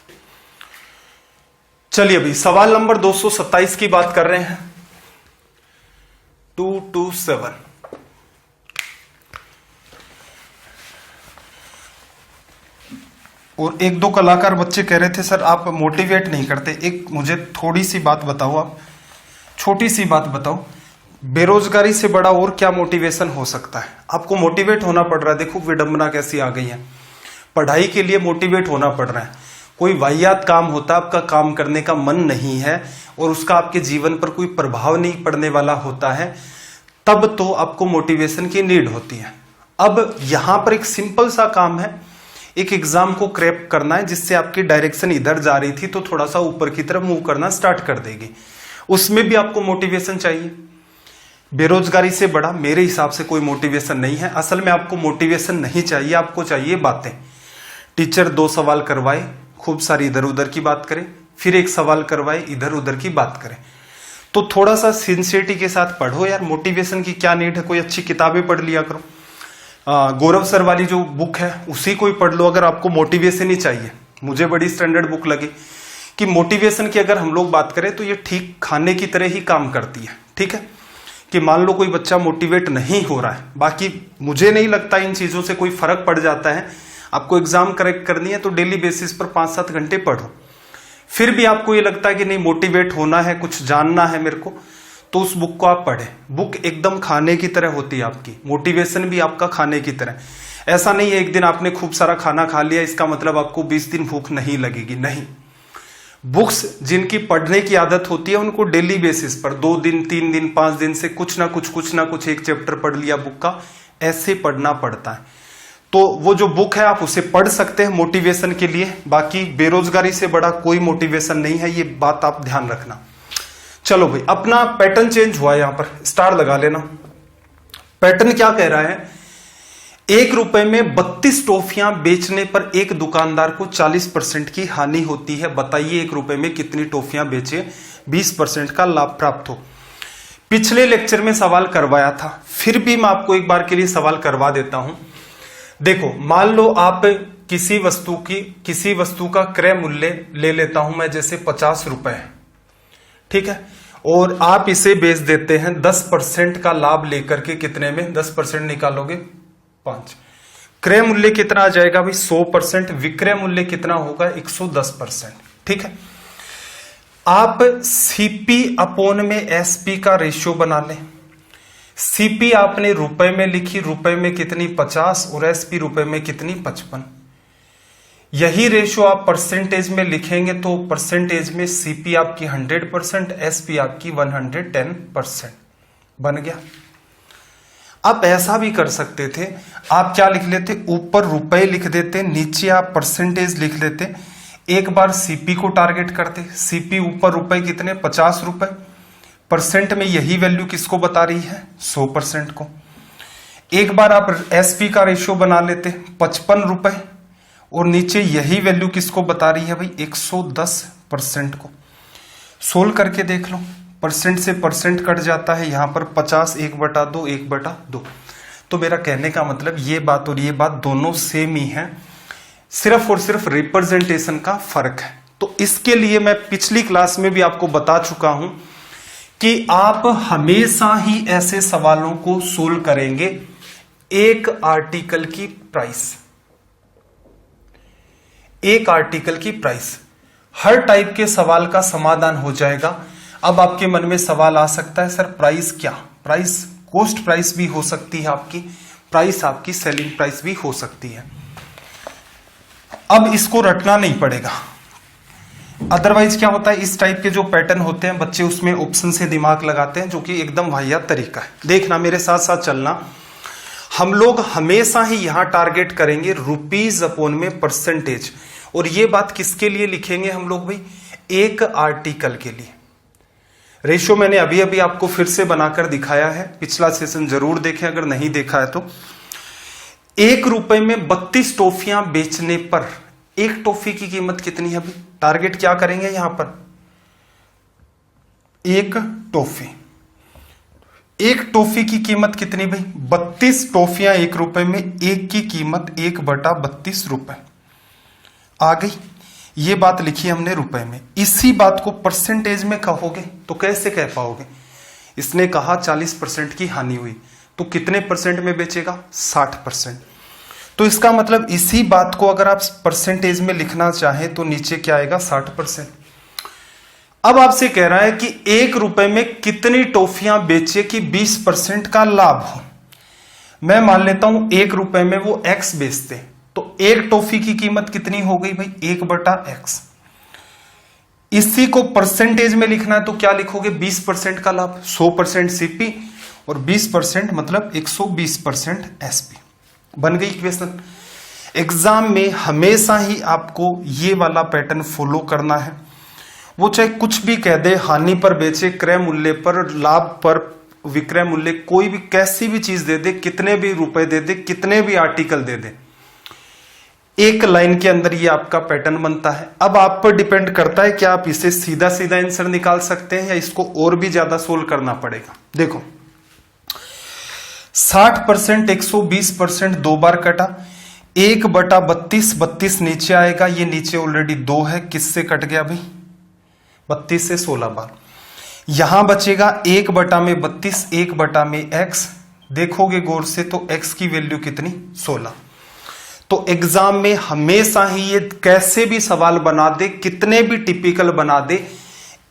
Speaker 1: चलिए अभी सवाल नंबर 227 की बात कर रहे हैं, 227। और 1-2 कलाकार बच्चे कह रहे थे सर आप मोटिवेट नहीं करते। एक मुझे थोड़ी सी बात बताओ, आप छोटी सी बात बताओ, बेरोजगारी से बड़ा और क्या मोटिवेशन हो सकता है? आपको मोटिवेट होना पड़ रहा है, देखो विडंबना कैसी आ गई है, पढ़ाई के लिए मोटिवेट होना पड़ रहा है। कोई वाहियात काम होता है, आपका काम करने का मन नहीं है और उसका आपके जीवन पर कोई प्रभाव नहीं पड़ने वाला होता है, तब तो आपको मोटिवेशन की नीड होती है। अब यहां पर एक सिंपल सा काम है, एक एग्जाम को क्रैक करना है जिससे आपकी डायरेक्शन इधर जा रही थी तो थोड़ा सा ऊपर की तरफ मूव करना स्टार्ट कर देगी, उसमें भी आपको मोटिवेशन चाहिए। बेरोजगारी से बड़ा मेरे हिसाब से कोई मोटिवेशन नहीं है। असल में आपको मोटिवेशन नहीं चाहिए, आपको चाहिए बातें। टीचर 2 सवाल करवाए, खूब सारी इधर उधर की बात करें, फिर 1 सवाल करवाए, इधर उधर की बात करें, तो थोड़ा सा सिंसियरिटी के साथ पढ़ो यार। मोटिवेशन की क्या नीड है, कोई अच्छी किताबें पढ़ लिया करो, गौरव सर वाली जो बुक है उसी को ही पढ़ लो अगर आपको मोटिवेशन ही चाहिए। मुझे बड़ी स्टैंडर्ड बुक लगी कि मोटिवेशन की अगर हम लोग बात करें तो ये ठीक खाने की तरह ही काम करती है। ठीक है, कि मान लो कोई बच्चा मोटिवेट नहीं हो रहा है, बाकी मुझे नहीं लगता इन चीजों से कोई फर्क पड़ जाता है। आपको एग्जाम करेक्ट करनी है तो डेली बेसिस पर 5-7 घंटे पढ़ो, फिर भी आपको ये लगता है कि नहीं मोटिवेट होना है, कुछ जानना है मेरे को, तो उस बुक को आप पढ़े। बुक एकदम खाने की तरह होती है आपकी, मोटिवेशन भी आपका खाने की तरह। ऐसा नहीं है एक दिन आपने खूब सारा खाना खा लिया इसका मतलब आपको 20 दिन भूख नहीं लगेगी, नहीं। बुक्स जिनकी पढ़ने की आदत होती है उनको डेली बेसिस पर 2 दिन 3 दिन 5 दिन से कुछ ना कुछ एक चैप्टर पढ़ लिया बुक का, ऐसे पढ़ना पड़ता है। तो वो जो बुक है आप उसे पढ़ सकते हैं मोटिवेशन के लिए, बाकी बेरोजगारी से बड़ा कोई मोटिवेशन नहीं है, ये बात आप ध्यान रखना। चलो भाई, अपना पैटर्न चेंज हुआ है, यहां पर स्टार लगा लेना। पैटर्न क्या कह रहा है, 1 रुपए में 32 टॉफियां बेचने पर एक दुकानदार को 40% की हानि होती है। बताइए 1 रुपए में कितनी टॉफियां बेचे 20% का लाभ प्राप्त हो। पिछले लेक्चर में सवाल करवाया था, फिर भी मैं आपको एक बार के लिए सवाल करवा देता हूं। देखो मान लो आप किसी वस्तु का क्रय मूल्य ले लेता हूं मैं, जैसे 50 रुपए, ठीक है, और आप इसे बेच देते हैं 10% का लाभ लेकर के, कितने में 10% निकालोगे 5। क्रय मूल्य कितना आ जाएगा भाई 100%, विक्रय मूल्य कितना होगा 110%। ठीक है, आप सीपी अपॉन में एसपी का रेशियो बना लें। सीपी आपने रुपए में लिखी, रुपए में कितनी 50 और एसपी रुपए में कितनी 55। यही रेशियो आप परसेंटेज में लिखेंगे तो परसेंटेज में सीपी आपकी 100%, एसपी आपकी 110% बन गया। आप ऐसा भी कर सकते थे, आप क्या लिख लेते, ऊपर रुपए लिख देते, नीचे आप परसेंटेज लिख लेते, एक बार सीपी को टारगेट करते, सीपी ऊपर रुपए कितने 50 रुपए, परसेंट में यही वैल्यू किसको बता रही है 100% को। एक बार आप एसपी का रेशियो बना लेते 55 रुपए और नीचे यही वैल्यू किसको बता रही है भाई 110% को। सोल्व करके देख लो, परसेंट से परसेंट कट जाता है, यहां पर 50 1/2 1/2। तो मेरा कहने का मतलब ये बात और ये बात दोनों सेम ही है, सिर्फ और सिर्फ रिप्रेजेंटेशन का फर्क है। तो इसके लिए मैं पिछली क्लास में भी आपको बता चुका हूं कि आप हमेशा ही ऐसे सवालों को सोल्व करेंगे एक आर्टिकल की प्राइस, एक आर्टिकल की प्राइस, हर टाइप के सवाल का समाधान हो जाएगा। अब आपके मन में सवाल आ सकता है, सर प्राइस क्या, प्राइस कॉस्ट प्राइस भी हो सकती है आपकी, प्राइस आपकी सेलिंग प्राइस भी हो सकती है। अब इसको रटना नहीं पड़ेगा, अदरवाइज क्या होता है, इस टाइप के जो पैटर्न होते हैं बच्चे उसमें ऑप्शन से दिमाग लगाते हैं, जो कि एकदम वाहियात तरीका है। देखना, मेरे साथ साथ चलना, हम लोग हमेशा ही यहां टारगेट करेंगे रुपीज अपॉन में परसेंटेज, और ये बात किसके लिए लिखेंगे हम लोग भाई, एक आर्टिकल के लिए। रेशियो मैंने अभी अभी आपको फिर से बनाकर दिखाया है, पिछला सेशन जरूर देखें अगर नहीं देखा है तो। 1 रुपए में 32 टॉफियां बेचने पर एक टॉफी की कीमत कितनी है अभी, टारगेट क्या करेंगे यहां पर, एक टॉफी, एक टॉफी की कीमत कितनी भाई 32 टॉफियां 1 रुपए में, एक की कीमत 1/32 रुपए आ गई। ये बात लिखी हमने रुपए में, इसी बात को परसेंटेज में कहोगे तो कैसे कह पाओगे। इसने कहा 40% की हानि हुई, तो कितने परसेंट में बेचेगा 60%। तो इसका मतलब इसी बात को अगर आप परसेंटेज में लिखना चाहें तो नीचे क्या आएगा 60%। अब आपसे कह रहा है कि 1 रुपए में कितनी टॉफियां बेचे कि 20% का लाभ हो। मैं मान लेता हूं 1 रुपए में वो X बेचते, तो एक टॉफी की कीमत कितनी हो गई भाई 1/X। इसी को परसेंटेज में लिखना है तो क्या लिखोगे 20% का लाभ, 100% सीपी और 20% मतलब 120% एसपी। बन गई इक्वेशन। एग्जाम में हमेशा ही आपको ये वाला पैटर्न फॉलो करना है, वो चाहे कुछ भी कह दे, हानि पर बेचे, क्रय मूल्य पर, लाभ पर, विक्रय मूल्य, कोई भी कैसी भी चीज दे दे, कितने भी रुपए दे दे, कितने भी आर्टिकल दे दे, एक लाइन के अंदर ये आपका पैटर्न बनता है। अब आप पर डिपेंड करता है कि आप इसे सीधा सीधा आंसर निकाल सकते हैं या इसको और भी ज्यादा सोल्व करना पड़ेगा। देखो 60% 120% 2 बार कटा, 1/32, 32 नीचे आएगा, ये नीचे ऑलरेडी 2 है, किससे कट गया भाई 32 से 16 बार। यहां बचेगा 1/32, 1/x। देखोगे गौर से तो x की वैल्यू कितनी 16। तो एग्जाम में हमेशा ही ये कैसे भी सवाल बना दे, कितने भी टिपिकल बना दे,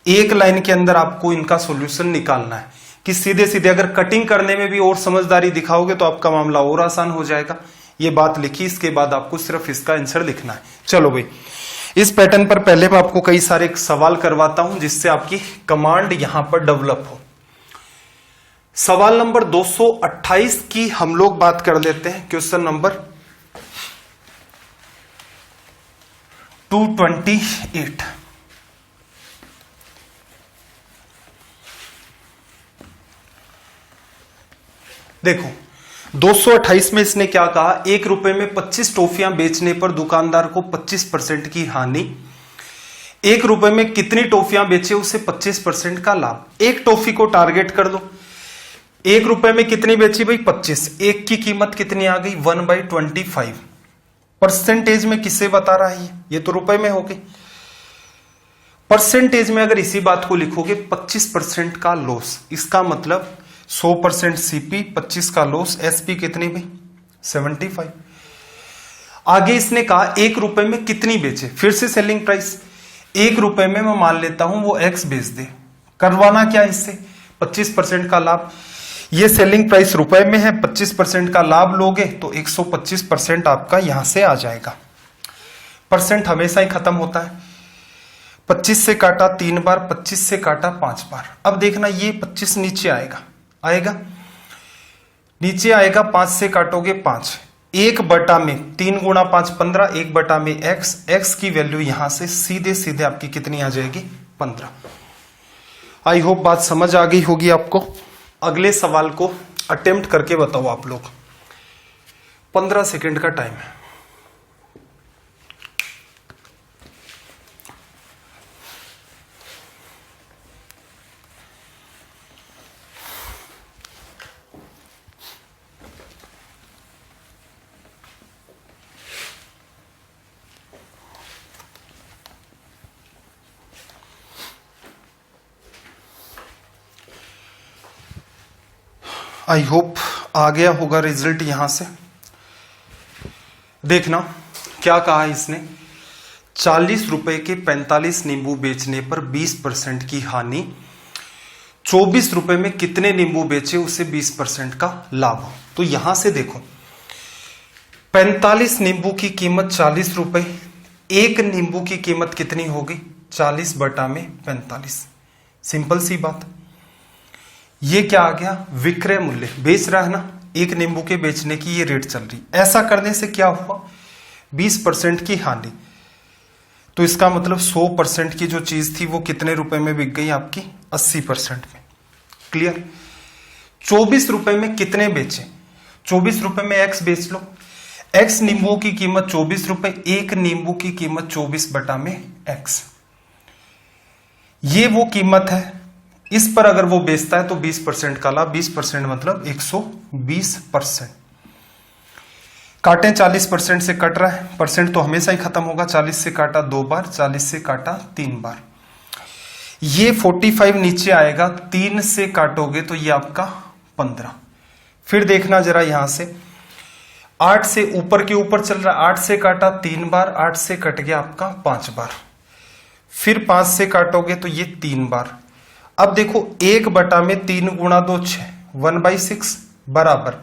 Speaker 1: एक लाइन के अंदर आपको इनका सॉल्यूशन निकालना है। कि सीधे सीधे अगर कटिंग करने में भी और समझदारी दिखाओगे तो आपका मामला और आसान हो जाएगा। ये बात लिखी, इसके बाद आपको सिर्फ इसका आंसर लिखना है। चलो भाई, इस पैटर्न पर पहले मैं आपको कई सारे सवाल करवाता हूं जिससे आपकी कमांड यहां पर डेवलप हो। सवाल नंबर 228 की हम लोग बात कर लेते हैं। Question number 228। देखो 228 में इसने क्या कहा, 1 रुपए में 25 टॉफियां बेचने पर दुकानदार को 25% की हानि। 1 रुपए में कितनी टॉफियां बेचे उसे 25% का लाभ। एक टॉफी को टारगेट कर लो, 1 रुपए में कितनी बेची भाई 25, एक की कीमत कितनी आ गई 1/25। परसेंटेज में किसे बता रहा है ये तो रुपए में हो गई। परसेंटेज में अगर इसी बात को लिखोगे 25% का लॉस, इसका मतलब 100% सीपी, 25 का लॉस, एसपी कितनी भाई 75। आगे इसने कहा 1 रुपए में कितनी बेचे, फिर से सेलिंग प्राइस 1 रुपए में मैं मान लेता हूं वो एक्स बेच दे। करवाना क्या इससे 25% का लाभ। ये सेलिंग प्राइस रुपए में है, 25% का लाभ लोगे तो 125% आपका यहां से आ जाएगा। परसेंट हमेशा ही खत्म होता है। 25 से काटा 3 बार, 25 से काटा 5 बार। अब देखना ये 25 नीचे आएगा नीचे आएगा, 5 से काटोगे 5, 1 में 3 गुणा 5 15, 1 में x की वैल्यू यहां से सीधे सीधे आपकी कितनी आ जाएगी 15। आई होप बात समझ आ गई होगी आपको। अगले सवाल को अटेम्प्ट करके बताओ आप लोग। 15 सेकंड का टाइम है। आई होप आ गया होगा रिजल्ट यहां से। देखना क्या कहा इसने, 40 रुपए के 45 नींबू बेचने पर 20% की हानि, 24 रुपए में कितने नींबू बेचे उसे 20% का लाभ हो। तो यहां से देखो 45 नींबू की कीमत 40 रुपए, एक नींबू की कीमत कितनी होगी 40 बटा में 45। सिंपल सी बात। ये क्या आ गया विक्रय मूल्य, बेच रहा है ना, एक नींबू के बेचने की ये रेट चल रही। ऐसा करने से क्या हुआ 20% की हानि। तो इसका मतलब 100% की जो चीज थी वो कितने रुपए में बिक गई आपकी 80% में। क्लियर। 24 रुपए में कितने बेचे, 24 रुपए में x बेच लो। x नींबू की कीमत 24 रुपए, एक नींबू की कीमत 24 बटा में x। ये वो कीमत है, इस पर अगर वो बेचता है तो 20% का लाभ, 20% मतलब 120%। काटें 40% से कट रहा है, परसेंट तो हमेशा ही खत्म होगा। 40 से काटा 2 बार, 40 से काटा 3 बार। ये 45 नीचे आएगा, 3 से काटोगे तो ये आपका 15। फिर देखना जरा यहां से 8 से ऊपर के ऊपर चल रहा है, 8 से काटा 3 बार, 8 से कट गया आपका 5 बार। फिर 5 से काटोगे तो ये 3 बार। अब देखो 1 बटा में 3 गुणा 2 6, 1/6 बराबर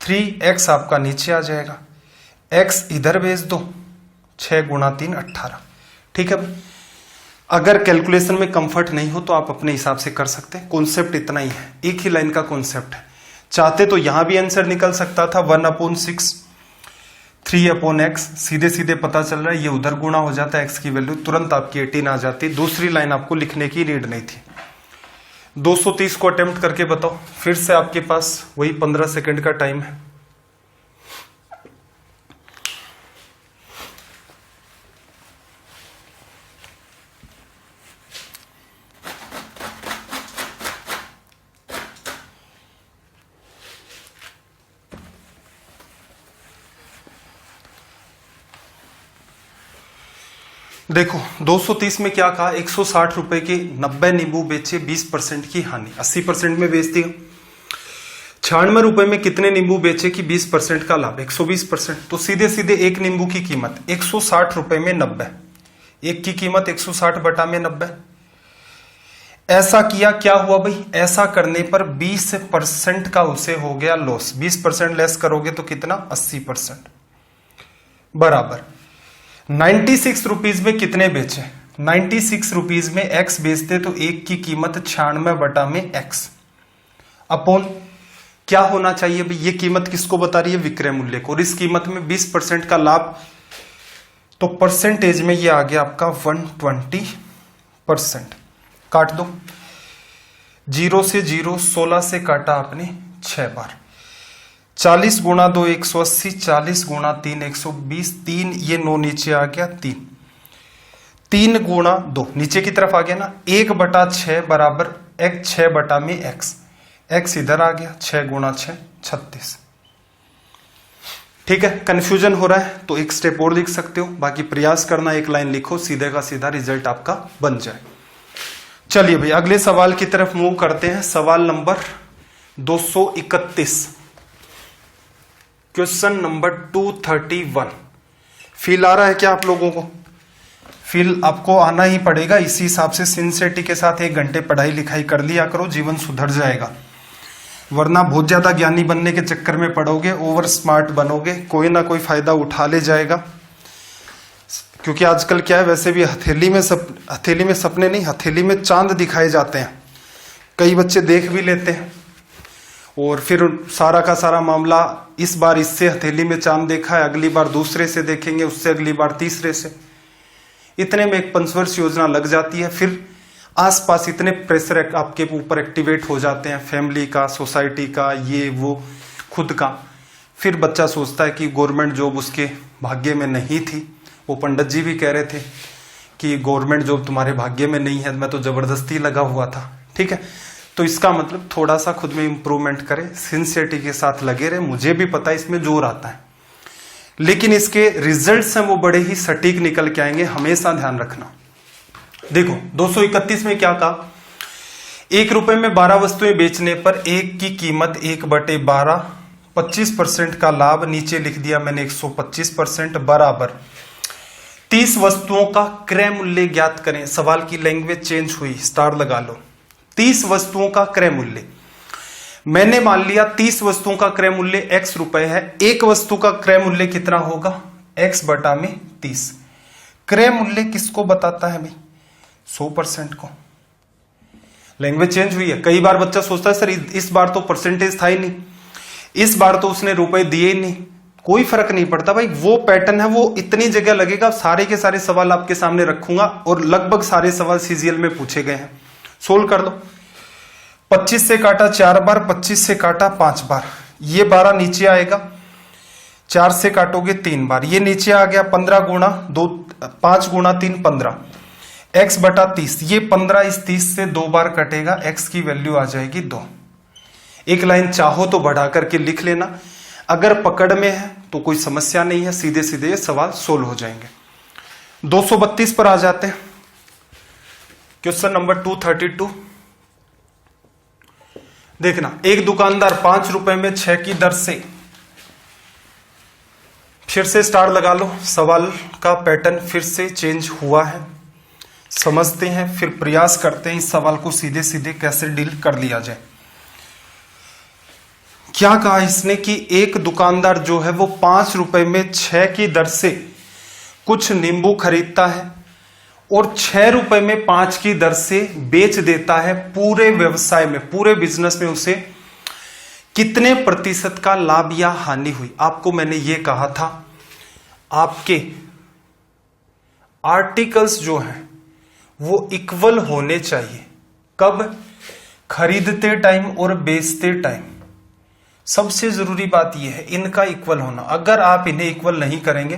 Speaker 1: 3x आपका नीचे आ जाएगा, x इधर भेज दो, 6 गुणा 3 18। ठीक है। अगर कैलकुलेशन में कंफर्ट नहीं हो तो आप अपने हिसाब से कर सकते हैं। कॉन्सेप्ट इतना ही है, एक ही लाइन का कॉन्सेप्ट है। चाहते तो यहां भी आंसर निकल सकता था 1/6 3/x, सीधे सीधे पता चल रहा है ये उधर गुणा हो जाता है, x की वैल्यू तुरंत आपकी 18 आ जाती। दूसरी लाइन आपको लिखने की नीड नहीं थी। 230 को अटेम्प्ट करके बताओ। फिर से आपके पास वही 15 सेकंड का टाइम है। देखो 230 में क्या कहा, 160 रुपए के 90 नींबू बेचे, 20% की हानि, 80% में बेच दिया। 96 रुपए में कितने नींबू बेचे कि 20% का लाभ, 120%। तो सीधे सीधे एक नींबू की कीमत 160 रुपए में 90, एक की कीमत 160 बटा में 90। ऐसा किया, क्या हुआ भाई, ऐसा करने पर 20% का उसे हो गया लॉस। 20% लेस करोगे तो कितना 80% बराबर 96 रुपीज में कितने बेचे, 96 रुपीज में x बेचते तो एक की कीमत 96 बटा में x अपॉन क्या होना चाहिए भाई, ये कीमत किसको बता रही है विक्रय मूल्य को, और इस कीमत में 20% का लाभ, तो परसेंटेज में ये आ गया आपका 120%। काट दो, 0 से 0, 16 से काटा आपने 6 बार, 40 गुणा 2 180, 40 गुणा 3 120, 3 ये 9 नीचे आ गया 3 गुणा 2 नीचे की तरफ आ गया ना, 1/6 बराबर x 6 बटा में x इधर आ गया, 6 गुणा 6 36। ठीक है। कंफ्यूजन हो रहा है तो एक स्टेप और लिख सकते हो, बाकी प्रयास करना एक लाइन लिखो, सीधे का सीधा रिजल्ट आपका बन जाए। चलिए भाई अगले सवाल की तरफ मूव करते हैं। सवाल नंबर 231, क्वेश्चन नंबर 231। फील आ रहा है क्या आप लोगों को? फील आपको आना ही पड़ेगा, इसी हिसाब से सिंसियरिटी के साथ 1 घंटे पढ़ाई लिखाई कर लिया करो, जीवन सुधर जाएगा। वरना बहुत ज्यादा ज्ञानी बनने के चक्कर में पड़ोगे, ओवर स्मार्ट बनोगे, कोई ना कोई फायदा उठा ले जाएगा। क्योंकि आजकल क्या है, वैसे भी हथेली में सपने नहीं, हथेली में चांद दिखाए जाते हैं। कई बच्चे देख भी लेते हैं और फिर सारा का सारा मामला, इस बार इससे हथेली में चांद देखा है, अगली बार दूसरे से देखेंगे, उससे अगली बार तीसरे से, इतने में एक पंचवर्ष योजना लग जाती है। फिर आसपास इतने प्रेशर आपके ऊपर एक्टिवेट हो जाते हैं, फैमिली का, सोसाइटी का, ये वो, खुद का। फिर बच्चा सोचता है कि गवर्नमेंट जॉब उसके भाग्य में नहीं थी। वो पंडित जी भी कह रहे थे कि गवर्नमेंट जॉब तुम्हारे भाग्य में नहीं है, मैं तो जबरदस्ती लगा हुआ था। ठीक है, तो इसका मतलब थोड़ा सा खुद में इंप्रूवमेंट करें, सिंसियरिटी के साथ लगे रहे। मुझे भी पता है इसमें जोर आता है, लेकिन इसके रिजल्ट्स हैं वो बड़े ही सटीक निकल के आएंगे, हमेशा ध्यान रखना। देखो 231 में क्या कहा, 1 रुपए में 12 वस्तुएं बेचने पर एक की कीमत 1/12, 25% का लाभ, नीचे लिख दिया मैंने 125%, बराबर 30 वस्तुओं का क्रय मूल्य ज्ञात करें। सवाल की लैंग्वेज चेंज हुई, स्टार लगा लो। 30 वस्तुओं का क्रय मूल्य, मैंने मान लिया 30 वस्तुओं का क्रय मूल्य x रुपए है। एक वस्तु का क्रय मूल्य कितना होगा, x/30। क्रय मूल्य किसको बताता है भाई, 100% को। लैंग्वेज चेंज हुई है। कई बार बच्चा सोचता है सर इस बार तो परसेंटेज था ही नहीं, इस बार तो उसने रुपए दिए ही नहीं। कोई फर्क नहीं पड़ता भाई, वो पैटर्न है, वो इतनी जगह लगेगा। सारे के सारे सवाल आपके सामने रखूंगा और लगभग सारे सवाल सीजीएल में पूछे गए हैं, सोल्व कर लो। 25 से काटा 4 बार, 25 से काटा 5 बार, ये 12 नीचे आएगा। 4 से काटोगे 3 बार, ये नीचे आ गया। 15 गुणा 2, 5 गुणा 3 15, x/30। ये 15 इस 30 से 2 बार कटेगा, x की वैल्यू आ जाएगी 2। एक लाइन चाहो तो बढ़ा करके लिख लेना, अगर पकड़ में है तो कोई समस्या नहीं है, सीधे सीधे ये सवाल सोल्व हो जाएंगे। 232 पर आ जाते हैं, क्वेश्चन नंबर 232। देखना, एक दुकानदार 5 रुपए में 6 की दर से, फिर से स्टार लगा लो। सवाल का पैटर्न फिर से चेंज हुआ है, समझते हैं, फिर प्रयास करते हैं इस सवाल को सीधे सीधे कैसे डील कर लिया जाए। क्या कहा इसने कि एक दुकानदार जो है वो 5 रुपए में 6 की दर से कुछ नींबू खरीदता है और 6 रुपए में 5 की दर से बेच देता है। पूरे व्यवसाय में, पूरे बिजनेस में उसे कितने प्रतिशत का लाभ या हानि हुई। आपको मैंने ये कहा था, आपके आर्टिकल्स जो हैं वो इक्वल होने चाहिए। कब, खरीदते टाइम और बेचते टाइम। सबसे जरूरी बात यह है इनका इक्वल होना। अगर आप इन्हें इक्वल नहीं करेंगे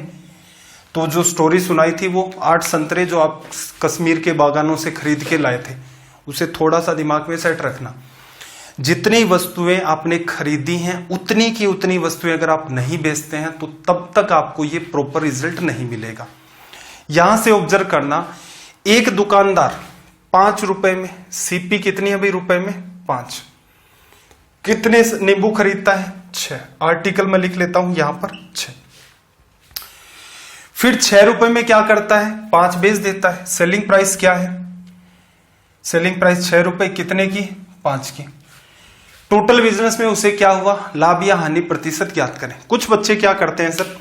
Speaker 1: तो जो स्टोरी सुनाई थी वो 8 संतरे जो आप कश्मीर के बागानों से खरीद के लाए थे, उसे थोड़ा सा दिमाग में सेट रखना। जितनी वस्तुएं आपने खरीदी हैं उतनी की उतनी वस्तुएं अगर आप नहीं बेचते हैं तो तब तक आपको ये प्रॉपर रिजल्ट नहीं मिलेगा। यहां से ऑब्जर्व करना, एक दुकानदार 5 रुपए में, सीपी कितनी है भाई रुपए में 5, कितने नींबू खरीदता है 6। आर्टिकल में लिख लेता हूं यहां पर 6। फिर 6 रुपए में क्या करता है, 5 बेच देता है। सेलिंग प्राइस क्या है, सेलिंग प्राइस 6 रुपए, कितने की 5 की। टोटल बिजनेस में उसे क्या हुआ, लाभ या हानि प्रतिशत ज्ञात करें। कुछ बच्चे क्या करते हैं सर,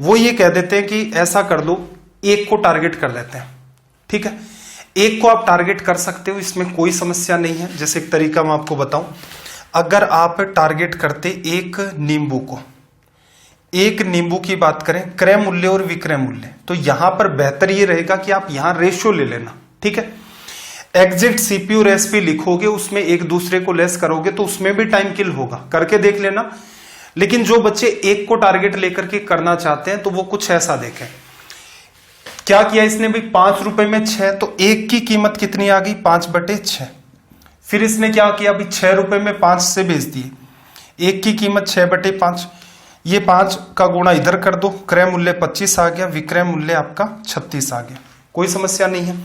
Speaker 1: वो ये कह देते हैं कि ऐसा कर दो, एक को टारगेट कर लेते हैं। ठीक है, एक को आप टारगेट कर सकते हो, इसमें कोई समस्या नहीं है। जैसे एक तरीका मैं आपको बताऊं, अगर आप टारगेट करते एक नींबू को, एक नींबू की बात करें क्रय मूल्य और विक्रय मूल्य, तो यहां पर बेहतर ये रहेगा कि आप यहां रेशियो ले लेना। ठीक है, एग्जिट सीपी और एसपी लिखोगे, उसमें एक दूसरे को लेस करोगे तो उसमें भी टाइम किल होगा, करके देख लेना। लेकिन जो बच्चे एक को टारगेट लेकर के करना चाहते हैं तो वो कुछ ऐसा देखें। क्या किया इसने भाई, 5 रुपए में 6, तो एक की कीमत कितनी आ गई 5/6। फिर इसने क्या किया अभी, 6 रुपए में 5 से बेच दिए, एक की कीमत 6/5। ये 5 का गुणा इधर कर दो, क्रय मूल्य 25 आ गया, विक्रय मूल्य आपका 36 आ गया, कोई समस्या नहीं है।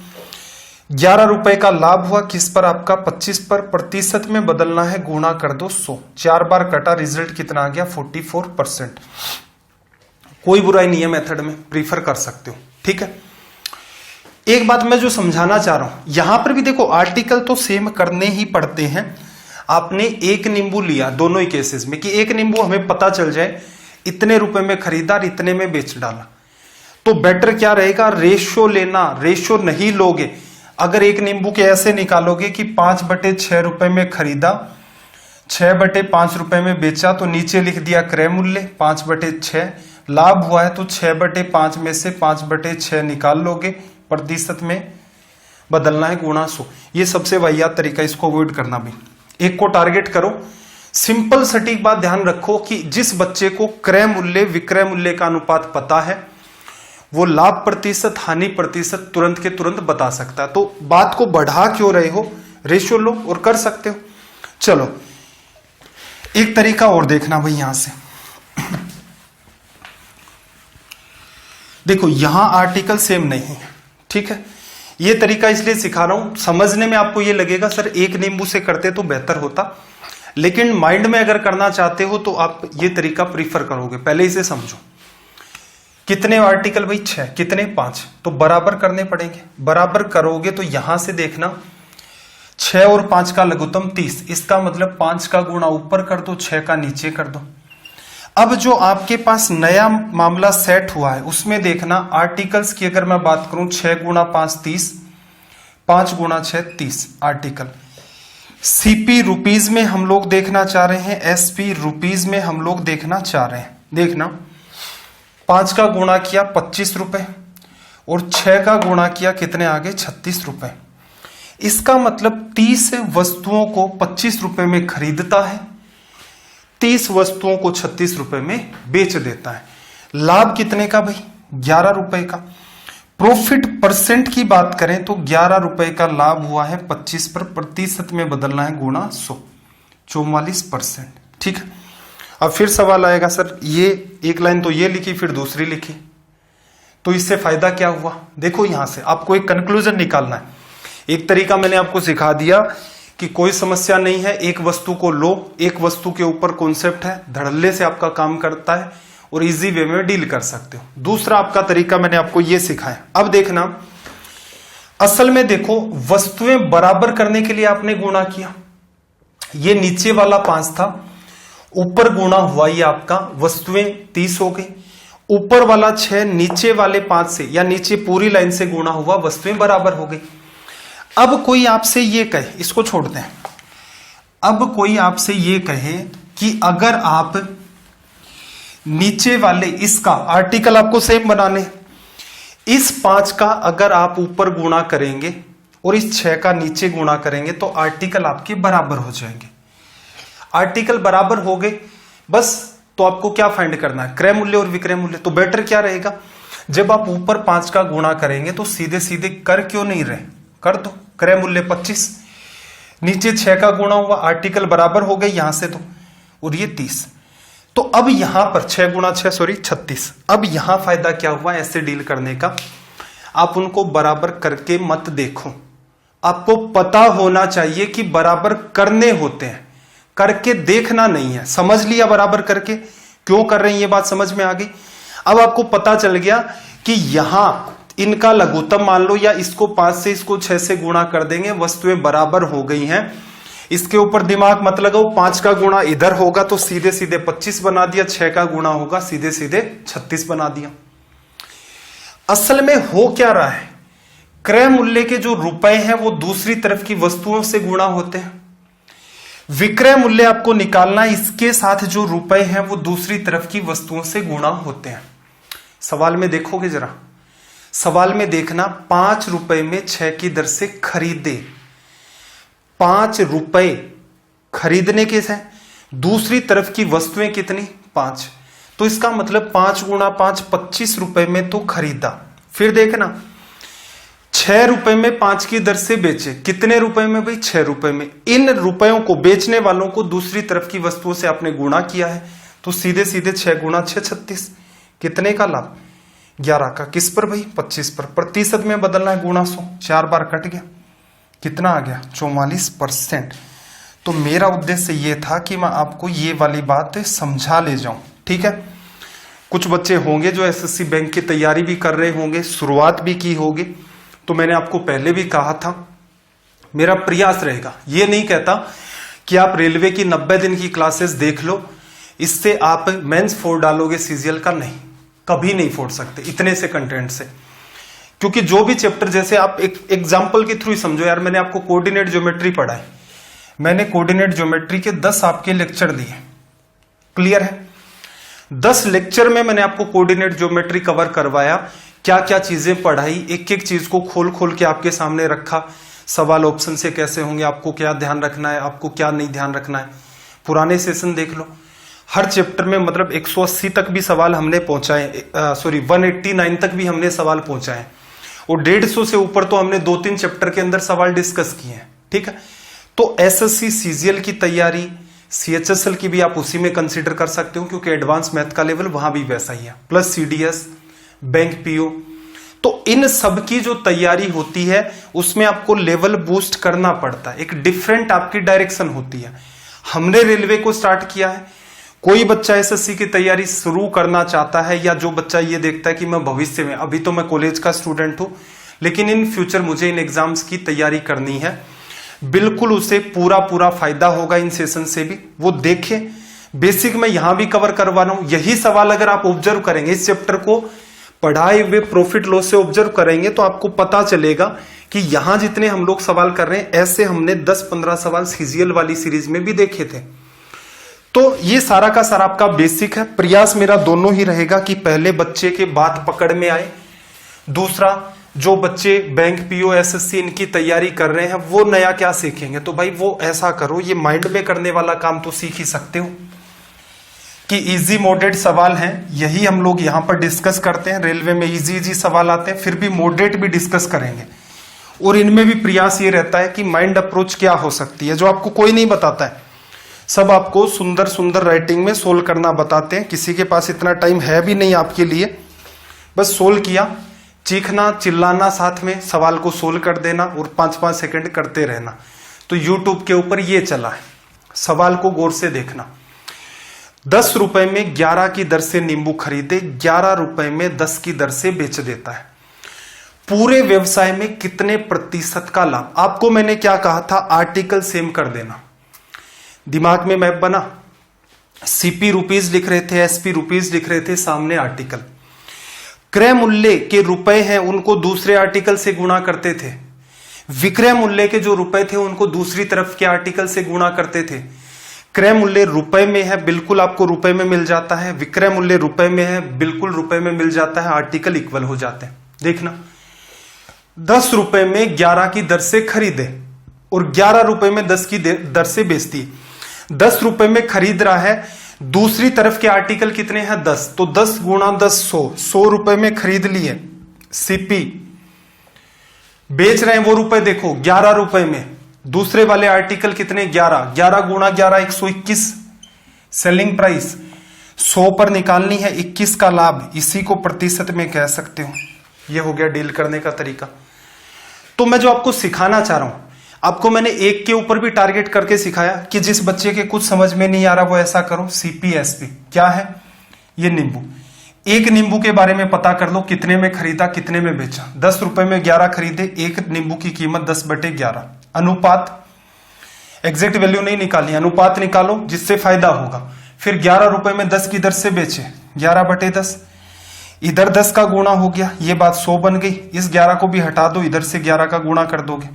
Speaker 1: 11 रुपए का लाभ हुआ, किस पर आपका 25 पर, प्रतिशत में बदलना है, गुणा कर दो 100। 4 बार कटा, रिजल्ट कितना आ गया 44%। कोई बुराई नहीं है, मेथड में प्रीफर कर सकते हो। ठीक है, एक बात मैं जो समझाना चाह रहा हूं, यहां पर भी देखो आर्टिकल तो सेम करने ही पड़ते हैं। आपने एक नींबू लिया दोनों ही केसेस में कि एक नींबू हमें पता चल जाए इतने रुपए में खरीदा और इतने में बेच डाला, तो बेटर क्या रहेगा, रेशो लेना। रेशो नहीं लोगे, अगर एक नींबू के ऐसे निकालोगे कि 5/6 रुपए में खरीदा, 6/5 रुपए में बेचा, तो नीचे लिख दिया क्रय मूल्य 5/6, लाभ हुआ है तो 6/5 में से 5/6 निकाल लोगे, प्रतिशत में बदलना है गुणा 100। ये सबसे वाहियात तरीका, इसको अवॉइड करना भी। एक को टारगेट करो। सिंपल सटीक बात ध्यान रखो कि जिस बच्चे को क्रय मूल्य विक्रय मूल्य का अनुपात पता है वो लाभ प्रतिशत हानि प्रतिशत तुरंत के तुरंत बता सकता है। तो बात को बढ़ा क्यों रहे हो, रेशो लो और कर सकते हो। चलो एक तरीका और देखना भाई, यहां से देखो, यहां आर्टिकल सेम नहीं है, ठीक है। ये तरीका इसलिए सिखा रहा हूं, समझने में आपको ये लगेगा सर एक नींबू से करते तो बेहतर होता, लेकिन माइंड में अगर करना चाहते हो तो आप ये तरीका प्रीफर करोगे। पहले इसे समझो, कितने आर्टिकल भाई 6, कितने 5, तो बराबर करने पड़ेंगे। बराबर करोगे तो यहां से देखना 6 और 5 का लघुत्तम 30, इसका मतलब 5 का गुणा ऊपर कर दो, 6 का नीचे कर दो। अब जो आपके पास नया मामला सेट हुआ है उसमें देखना आर्टिकल्स की अगर मैं बात करूं 6 गुणा 5 30, 5 गुणा 6 30 आर्टिकल। सीपी रुपीज में हम लोग देखना चाह रहे हैं, एसपी रुपीज में हम लोग देखना चाह रहे हैं। देखना 5 का गुणा किया 25 रुपए और 6 का गुणा किया कितने आगे 36 रुपए। इसका मतलब 30 वस्तुओं को 25 रुपए में खरीदता है, 30 वस्तुओं को 36 रुपए में बेच देता है। लाभ कितने का भाई 11 रुपए का। प्रॉफिट परसेंट की बात करें तो 11 रुपए का लाभ हुआ है, 25 पर प्रतिशत में बदलना है गुणा 100, 44%, ठीक है। अब फिर सवाल आएगा सर ये एक लाइन तो ये लिखी फिर दूसरी लिखी, तो इससे फायदा क्या हुआ। देखो यहां से आपको एक कंक्लूजन निकालना है। एक तरीका मैंने आपको सिखा दिया कि कोई समस्या नहीं है, एक वस्तु को लो, एक वस्तु के ऊपर कॉन्सेप्ट है, धड़ल्ले से आपका काम करता है और इजी वे में डील कर सकते हो। दूसरा आपका तरीका मैंने आपको यह सिखाया। अब देखना, असल में देखो वस्तुएं बराबर करने के लिए आपने गुणा किया, ये नीचे वाला 5 था, ऊपर गुणा हुआ ये आपका वस्तुएं 30 हो गई, ऊपर वाला 6 नीचे वाले 5 से या नीचे पूरी लाइन से गुणा हुआ, वस्तुएं बराबर हो गई। अब कोई आपसे ये कहे, इसको छोड़ते हैं, अब कोई आपसे ये कहे कि अगर आप नीचे वाले इसका आर्टिकल आपको सेम बनाने, इस 5 का अगर आप ऊपर गुणा करेंगे और इस 6 का नीचे गुणा करेंगे तो आर्टिकल आपके बराबर हो जाएंगे। आर्टिकल बराबर हो गए बस, तो आपको क्या फाइंड करना है, क्रय मूल्य और विक्रय मूल्य। तो बेटर क्या रहेगा, जब आप ऊपर 5 का गुणा करेंगे तो सीधे सीधे कर क्यों नहीं रहे, कर दो। क्रय मूल्य 25, नीचे 6 का गुणा हुआ, आर्टिकल बराबर हो गए यहां से तो, और ये 30। तो अब यहां पर 6 गुणा 6 सॉरी 36। अब यहां फायदा क्या हुआ ऐसे डील करने का, आप उनको बराबर करके मत देखो, आपको पता होना चाहिए कि बराबर करने होते हैं, करके देखना नहीं है। समझ लिया बराबर करके क्यों कर रहे हैं, ये बात समझ में आ गई। अब आपको पता चल गया कि यहां इनका लघुत्तम मान लो, या इसको 5 से इसको 6 से गुणा कर देंगे, वस्तुएं बराबर हो गई हैं। इसके ऊपर दिमाग मत लगाओ, 5 का गुणा इधर होगा तो सीधे सीधे 25 बना दिया, 6 का गुणा होगा सीधे सीधे 36 बना दिया। असल में हो क्या रहा है, क्रय मूल्य के जो रुपए हैं वो दूसरी तरफ की वस्तुओं से गुणा होते हैं, विक्रय मूल्य आपको निकालना, इसके साथ जो रुपए हैं वो दूसरी तरफ की वस्तुओं से गुणा होते हैं। सवाल में देखोगे जरा, सवाल में देखना 5 रुपए में 6 की दर से खरीदे, 5 रुपए खरीदने के से दूसरी तरफ की वस्तुएं कितनी 5, तो इसका मतलब 5 गुणा 5 25 रुपए में तो खरीदा। फिर देखना 6 रुपए में 5 की दर से बेचे, कितने रुपए में भाई 6 रुपए में। इन रुपयों को बेचने वालों को दूसरी तरफ की वस्तुओं से आपने गुणा किया है, तो सीधे सीधे 6 गुणा 6 36, कितने का लाभ 11 का, किस पर भाई 25 पर, प्रतिशत में बदलना है गुणा 100, 4 बार कट गया, कितना आ गया 44%। तो मेरा उद्देश्य ये था कि मैं आपको ये वाली बात समझा ले जाऊं, ठीक है। कुछ बच्चे होंगे जो एसएससी बैंक की तैयारी भी कर रहे होंगे, शुरुआत भी की होगी, तो मैंने आपको पहले भी कहा था मेरा प्रयास रहेगा, ये नहीं कहता कि आप रेलवे की 90 दिन की क्लासेस देख लो, इससे आप मेंस 4 डालोगे सीजीएल का, नहीं। कभी नहीं फोड़ सकते इतने से कंटेंट से। क्योंकि जो भी चैप्टर, जैसे आप एक एग्जांपल के थ्रू समझो यार, मैंने आपको कोऑर्डिनेट ज्योमेट्री पढ़ा है, मैंने कोऑर्डिनेट ज्योमेट्री के 10 आपके लेक्चर दिए, क्लियर है? 10 लेक्चर में मैंने आपको कोऑर्डिनेट ज्योमेट्री कवर करवाया, क्या क्या चीजें पढ़ाई, एक एक चीज को खोल खोल के आपके सामने रखा, सवाल ऑप्शन से कैसे होंगे, आपको क्या ध्यान रखना है, आपको क्या नहीं ध्यान रखना है। पुराने सेशन देख लो, हर चैप्टर में मतलब 180 तक भी सवाल हमने पहुंचाए, 189 तक भी हमने सवाल पहुंचाए, और 150 से ऊपर तो हमने 2-3 चैप्टर के अंदर सवाल डिस्कस किए हैं, ठीक है? तो एसएससी सीजीएल की तैयारी, सीएचएसएल की भी आप उसी में कंसीडर कर सकते हो, क्योंकि एडवांस मैथ का लेवल वहां भी वैसा ही है, प्लस सीडीएस, बैंक पीओ। तो इन सब की जो तैयारी होती है उसमें आपको लेवल बूस्ट करना पड़ता है, एक डिफरेंट आपकी डायरेक्शन होती है। हमने रेलवे को स्टार्ट किया है, कोई बच्चा एसएससी की तैयारी शुरू करना चाहता है, या जो बच्चा ये देखता है कि मैं भविष्य में, अभी तो मैं कॉलेज का स्टूडेंट हूं लेकिन इन फ्यूचर मुझे इन एग्जाम्स की तैयारी करनी है, बिल्कुल उसे पूरा फायदा होगा इन सेशन से भी। वो देखे, बेसिक में यहां भी कवर करवा रहा हूं, यही सवाल अगर आप ऑब्जर्व करेंगे, इस चैप्टर को पढ़ाए हुए प्रॉफिट लॉस से ऑब्जर्व करेंगे तो आपको पता चलेगा कि यहां जितने हम लोग सवाल कर रहे हैं, ऐसे हमने 10-15 सवाल सीजीएल वाली सीरीज में भी देखे थे। तो ये सारा का सारा आपका बेसिक है। प्रयास मेरा दोनों ही रहेगा कि पहले बच्चे के बात पकड़ में आए, दूसरा जो बच्चे बैंक पीओ एसएससी इनकी तैयारी कर रहे हैं वो नया क्या सीखेंगे, तो भाई वो ऐसा करो, ये माइंड में करने वाला काम तो सीख ही सकते हो कि इजी मॉडरेट सवाल हैं, यही हम लोग यहां पर डिस्कस करते हैं। रेलवे में इजी सवाल आते हैं, फिर भी मॉडरेट भी डिस्कस करेंगे, और इनमें भी प्रयास ये रहता है कि माइंड अप्रोच क्या हो सकती है, जो आपको कोई नहीं बताता है, सब आपको सुंदर सुंदर राइटिंग में सोल्व करना बताते हैं। किसी के पास इतना टाइम है भी नहीं आपके लिए, बस सोल्व किया, चीखना चिल्लाना, साथ में सवाल को सोल्व कर देना और 5-5 सेकंड करते रहना। तो यूट्यूब के ऊपर ये चला है, सवाल को गौर से देखना। 10 रुपए में 11 की दर से नींबू खरीदे, 11 रुपए में 10 की दर से बेच देता है, पूरे व्यवसाय में कितने प्रतिशत का लाभ? आपको मैंने क्या कहा था, आर्टिकल सेम कर देना। दिमाग में मैप बना, सीपी रुपीज लिख रहे थे, एसपी रुपीज लिख रहे थे, सामने आर्टिकल। क्रय मूल्य के रुपए हैं उनको दूसरे आर्टिकल से गुणा करते थे, विक्रय मूल्य के जो रुपए थे उनको दूसरी तरफ के आर्टिकल से गुणा करते थे। क्रय मूल्य रुपए में है, बिल्कुल आपको रुपए में मिल जाता है, विक्रय मूल्य रुपए में है, बिल्कुल रुपए में मिल जाता है, आर्टिकल इक्वल हो जाते हैं। देखना, 10 रुपए में 11 की दर से खरीदे और 11 रुपए में 10 की दर से बेचती। 10 रुपए में खरीद रहा है, दूसरी तरफ के आर्टिकल कितने हैं, 10, तो 10 गुणा 10 100 रुपए में खरीद लिए सीपी। बेच रहे हैं वो रुपए देखो 11 रुपए में, दूसरे वाले आर्टिकल कितने, 11, 11 गुणा 11 121 सेलिंग प्राइस, 100 पर निकालनी है 21 का लाभ, इसी को प्रतिशत में कह सकते हो। ये हो गया डील करने का तरीका। तो मैं जो आपको सिखाना चाह रहा हूं, आपको मैंने एक के ऊपर भी टारगेट करके सिखाया कि जिस बच्चे के कुछ समझ में नहीं आ रहा वो ऐसा करो। सीपीएसपी क्या है, ये नींबू, एक नींबू के बारे में पता कर लो, कितने में खरीदा कितने में बेचा। 10 रुपए में 11 खरीदे, एक नींबू की कीमत 10/11। अनुपात, एग्जैक्ट वैल्यू नहीं निकालनी, अनुपात निकालो जिससे फायदा होगा। फिर 11 रुपए में 10 की दर से बेचे, 11/10, इधर 10 का गुणा हो गया, ये बात 100 बन गई। इस 11 को भी हटा दो, इधर से 11 का गुणा कर दोगे,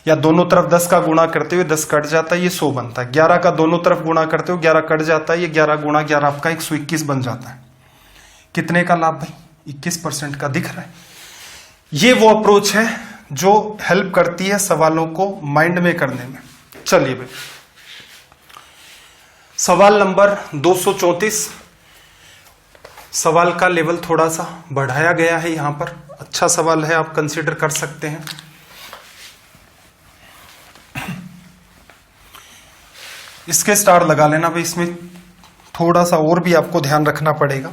Speaker 1: या दोनों तरफ 10 का गुणा करते हुए 10 कट जाता है, ये 100 बनता है। 11 का दोनों तरफ गुणा करते हुए 11 कट जाता है, ये 11 गुणा 11 आपका 121 बन जाता है। कितने का लाभ भाई, 21% का दिख रहा है। ये वो अप्रोच है जो हेल्प करती है सवालों को माइंड में करने में। चलिए भाई, सवाल नंबर 234, सवाल का लेवल थोड़ा सा बढ़ाया गया है यहां पर, अच्छा सवाल है, आप कंसीडर कर सकते हैं। इसके स्टार लगा लेना भाई, इसमें थोड़ा सा और भी आपको ध्यान रखना पड़ेगा।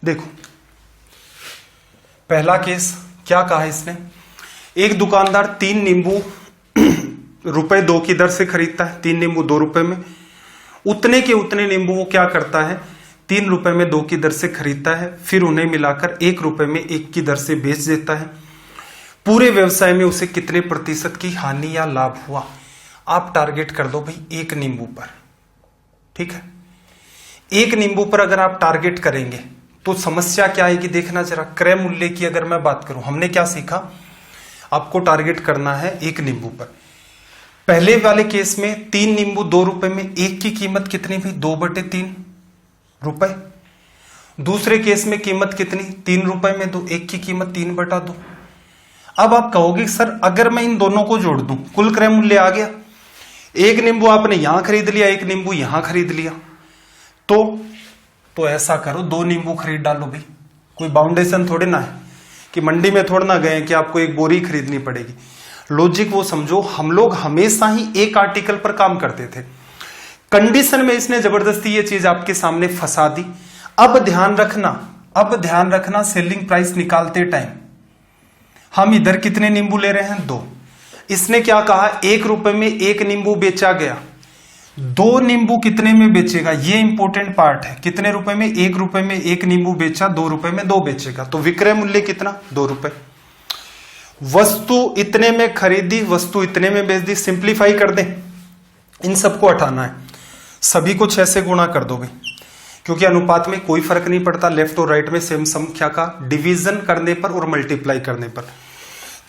Speaker 1: देखो, पहला केस क्या कहा इसने, एक दुकानदार 3 नींबू रुपए 2 की दर से खरीदता है, 3 नींबू 2 रुपए में। उतने के उतने नींबू वो क्या करता है, 3 रुपए में 2 की दर से खरीदता है, फिर उन्हें मिलाकर 1 रुपए में 1 की दर से बेच देता है। पूरे व्यवसाय में उसे कितने प्रतिशत की हानि या लाभ हुआ? आप टारगेट कर दो भाई 1 नींबू पर, ठीक है। एक नींबू पर अगर आप टारगेट करेंगे तो समस्या क्या आएगी देखना जरा। क्रय मूल्य की अगर मैं बात करूं, हमने क्या सीखा, आपको टारगेट करना है एक नींबू पर। पहले वाले केस में 3 नींबू 2 रुपए में, एक की कीमत कितनी भी 2/3 रुपए। दूसरे केस में कीमत कितनी 3 रुपए में 2, एक की कीमत 3/2। अब आप कहोगे सर अगर मैं इन दोनों को जोड़ दूं कुल क्रय मूल्य आ गया। एक नींबू आपने यहां खरीद लिया, एक नींबू यहां खरीद लिया, तो ऐसा करो 2 नींबू खरीद डालो भाई। कोई बाउंडेशन थोड़े ना है कि मंडी में थोड़ा ना गए कि आपको एक बोरी खरीदनी पड़ेगी। लॉजिक वो समझो, हम लोग हमेशा ही एक आर्टिकल पर काम करते थे। कंडीशन में इसने जबरदस्ती ये चीज आपके सामने फंसा दी। अब ध्यान रखना सेलिंग प्राइस निकालते टाइम हम इधर कितने नींबू ले रहे हैं 2। इसने क्या कहा 1 रुपए में 1 नींबू बेचा गया, 2 नींबू कितने में बेचेगा, ये इंपॉर्टेंट पार्ट है। कितने रुपए में 1 रुपए में 1 नींबू बेचा, 2 रुपए में 2 बेचेगा, तो विक्रय मूल्य कितना 2 रुपए। वस्तु इतने में खरीदी, वस्तु इतने में बेच दी। सिंप्लीफाई कर दें, इन सबको हटाना है, सभी को 6 से गुणा कर दो भाई, क्योंकि अनुपात में कोई फर्क नहीं पड़ता, लेफ्ट और राइट में सेम संख्या का डिवीजन करने पर और मल्टीप्लाई करने पर।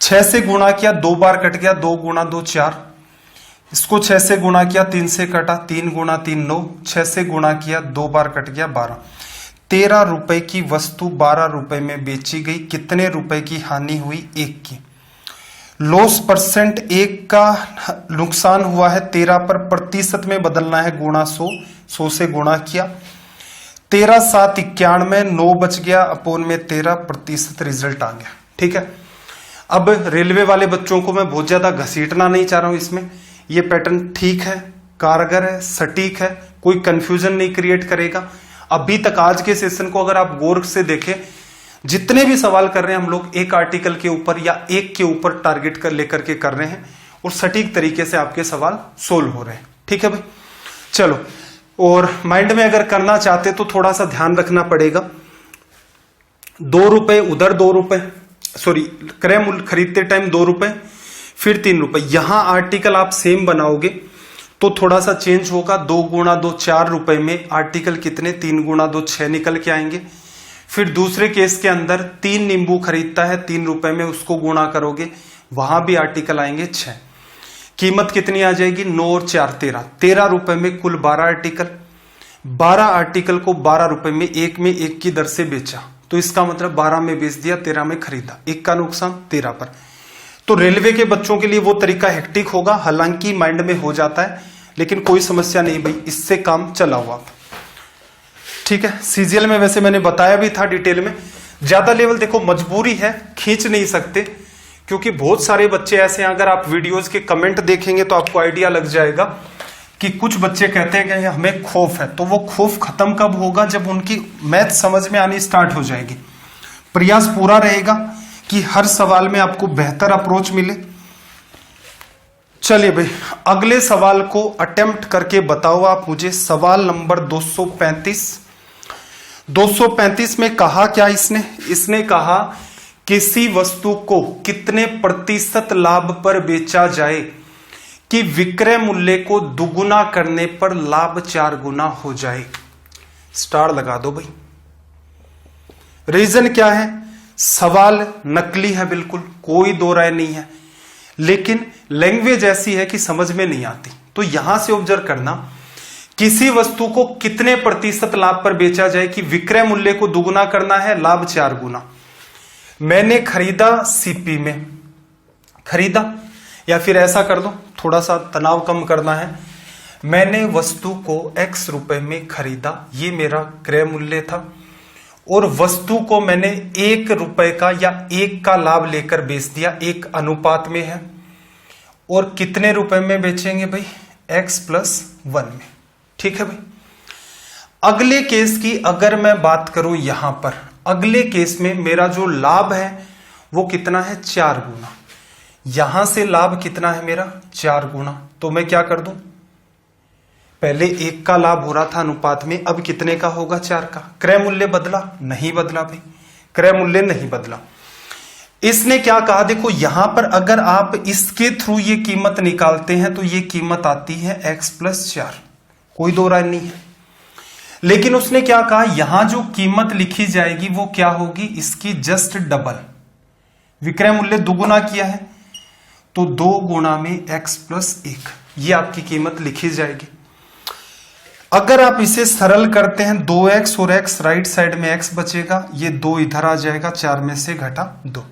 Speaker 1: 6 से गुणा किया 2 बार कट गया, 2 गुणा 2 4। इसको 6 से गुणा किया 3 से कटा, 3 गुणा 3 9। 6 से गुणा किया 2 बार कट गया 12। 13 रुपए की वस्तु 12 रुपए में बेची गई। कितने रुपए की हानि हुई 1 की। लॉस परसेंट 1 का नुकसान हुआ है 13 पर, प्रतिशत में बदलना है गुणा 100, 100 से गुणा किया 13 7 91, 9 बच गया अपोन में 13, प्रतिशत रिजल्ट आ गया। ठीक है। अब रेलवे वाले बच्चों को मैं बहुत ज्यादा घसीटना नहीं चाह रहा हूं इसमें, ये पैटर्न ठीक है, कारगर है, सटीक है, कोई कंफ्यूजन नहीं क्रिएट करेगा। अभी तक आज के सेशन को अगर आप गौर से देखें, जितने भी सवाल कर रहे हैं हम लोग एक आर्टिकल के ऊपर या एक के ऊपर टारगेट कर लेकर के कर रहे हैं और सटीक तरीके से आपके सवाल सोल्व हो रहे हैं। ठीक है भाई, चलो। और माइंड में अगर करना चाहते तो थोड़ा सा ध्यान रखना पड़ेगा। 2 रुपए उधर 2 रुपए, सॉरी क्रय मूल्य खरीदते टाइम 2 रुपए, फिर 3 रुपए। यहां आर्टिकल आप सेम बनाओगे तो थोड़ा सा चेंज होगा। 2 गुणा 2 4 रुपए में आर्टिकल कितने 3 गुणा 2 6 निकल के आएंगे। फिर दूसरे केस के अंदर 3 नींबू खरीदता है 3 रुपए में, उसको गुणा करोगे वहां भी आर्टिकल आएंगे 6। कीमत कितनी आ जाएगी 9 और 4 13, 13 रुपए में कुल 12 आर्टिकल। 12 आर्टिकल को 12 रुपए में एक की दर से बेचा, तो इसका मतलब 12 में बेच दिया, 13 में खरीदा, 1 का नुकसान 13 पर। तो रेलवे के बच्चों के लिए वो तरीका हेक्टिक होगा, हालांकि माइंड में हो जाता है, लेकिन कोई समस्या नहीं भाई, इससे काम चलाओ आप। ठीक है। सीजीएल में वैसे मैंने बताया भी था डिटेल में। ज्यादा लेवल देखो मजबूरी है, खींच नहीं सकते, क्योंकि बहुत सारे बच्चे ऐसे हैं, अगर आप वीडियोस के कमेंट देखेंगे तो आपको आइडिया लग जाएगा कि कुछ बच्चे कहते हैं कि हमें खौफ है। तो वो खौफ खत्म कब होगा, जब उनकी मैथ समझ में आनी स्टार्ट हो जाएगी। प्रयास पूरा रहेगा कि हर सवाल में आपको बेहतर अप्रोच मिले। चलिए भाई, अगले सवाल को अटेम्प्ट करके बताओ आप मुझे। सवाल नंबर 235 में कहा क्या इसने कहा किसी वस्तु को कितने प्रतिशत लाभ पर बेचा जाए कि विक्रय मूल्य को दुगुना करने पर लाभ 4 गुना हो जाए। स्टार लगा दो भाई। रीजन क्या है, सवाल नकली है बिल्कुल, कोई दो राय नहीं है, लेकिन लैंग्वेज ऐसी है कि समझ में नहीं आती। तो यहां से ऑब्जर्व करना, किसी वस्तु को कितने प्रतिशत लाभ पर बेचा जाए कि विक्रय मूल्य को दुगुना करना है, लाभ 4 गुना। मैंने खरीदा सीपी में, खरीदा, या फिर ऐसा कर दो, थोड़ा सा तनाव कम करना है, मैंने वस्तु को X रुपए में खरीदा, ये मेरा क्रय मूल्य था, और वस्तु को मैंने 1 रुपए का या 1 का लाभ लेकर बेच दिया, एक अनुपात में है। और कितने रुपए में बेचेंगे भाई, X + 1 में। ठीक है भाई। अगले केस की अगर मैं बात करूं, यहां पर अगले केस में मेरा जो लाभ है वो कितना है, 4 गुना। यहां से लाभ कितना है मेरा, 4 गुना। तो मैं क्या कर दूं, पहले 1 का लाभ हो रहा था अनुपात में, अब कितने का होगा, 4 का। क्रय मूल्य बदला, नहीं बदला भाई, क्रय मूल्य नहीं बदला। इसने क्या कहा, देखो यहां पर अगर आप इसके थ्रू ये कीमत निकालते हैं तो ये कीमत आती है X + 4। कोई दो राय नहीं है। लेकिन उसने क्या कहा, यहां जो कीमत लिखी जाएगी वो क्या होगी, इसकी जस्ट डबल। विक्रय मूल्य दुगुना किया है तो 2 गुणा में x प्लस 1, ये आपकी कीमत लिखी जाएगी। अगर आप इसे सरल करते हैं 2x और x राइट साइड में x बचेगा, ये 2 इधर आ जाएगा, 4 में से घटा 2,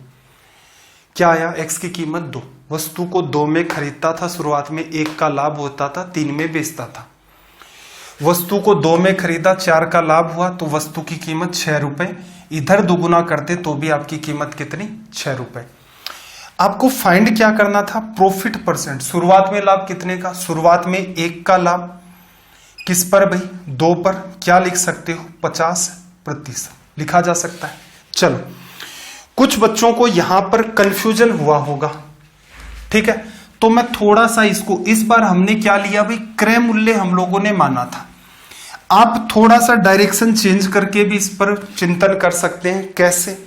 Speaker 1: क्या आया, x की कीमत 2। वस्तु को 2 में खरीदता था, शुरुआत में 1 का लाभ होता था, 3 में बेचता था। वस्तु को 2 में खरीदा, 4 का लाभ हुआ तो वस्तु की कीमत 6 रुपए। इधर दुगुना करते तो भी आपकी कीमत कितनी, 6 रुपए। आपको फाइंड क्या करना था, प्रॉफिट परसेंट। शुरुआत में लाभ कितने का, शुरुआत में 1 का लाभ, किस पर भाई, 2 पर। क्या लिख सकते हो, 50% लिखा जा सकता है। चलो, कुछ बच्चों को यहां पर कंफ्यूजन हुआ होगा, ठीक है, तो मैं थोड़ा सा इसको, इस बार हमने क्या लिया भाई, क्रय मूल्य हम लोगों ने माना था। आप थोड़ा सा डायरेक्शन चेंज करके भी इस पर चिंतन कर सकते हैं। कैसे,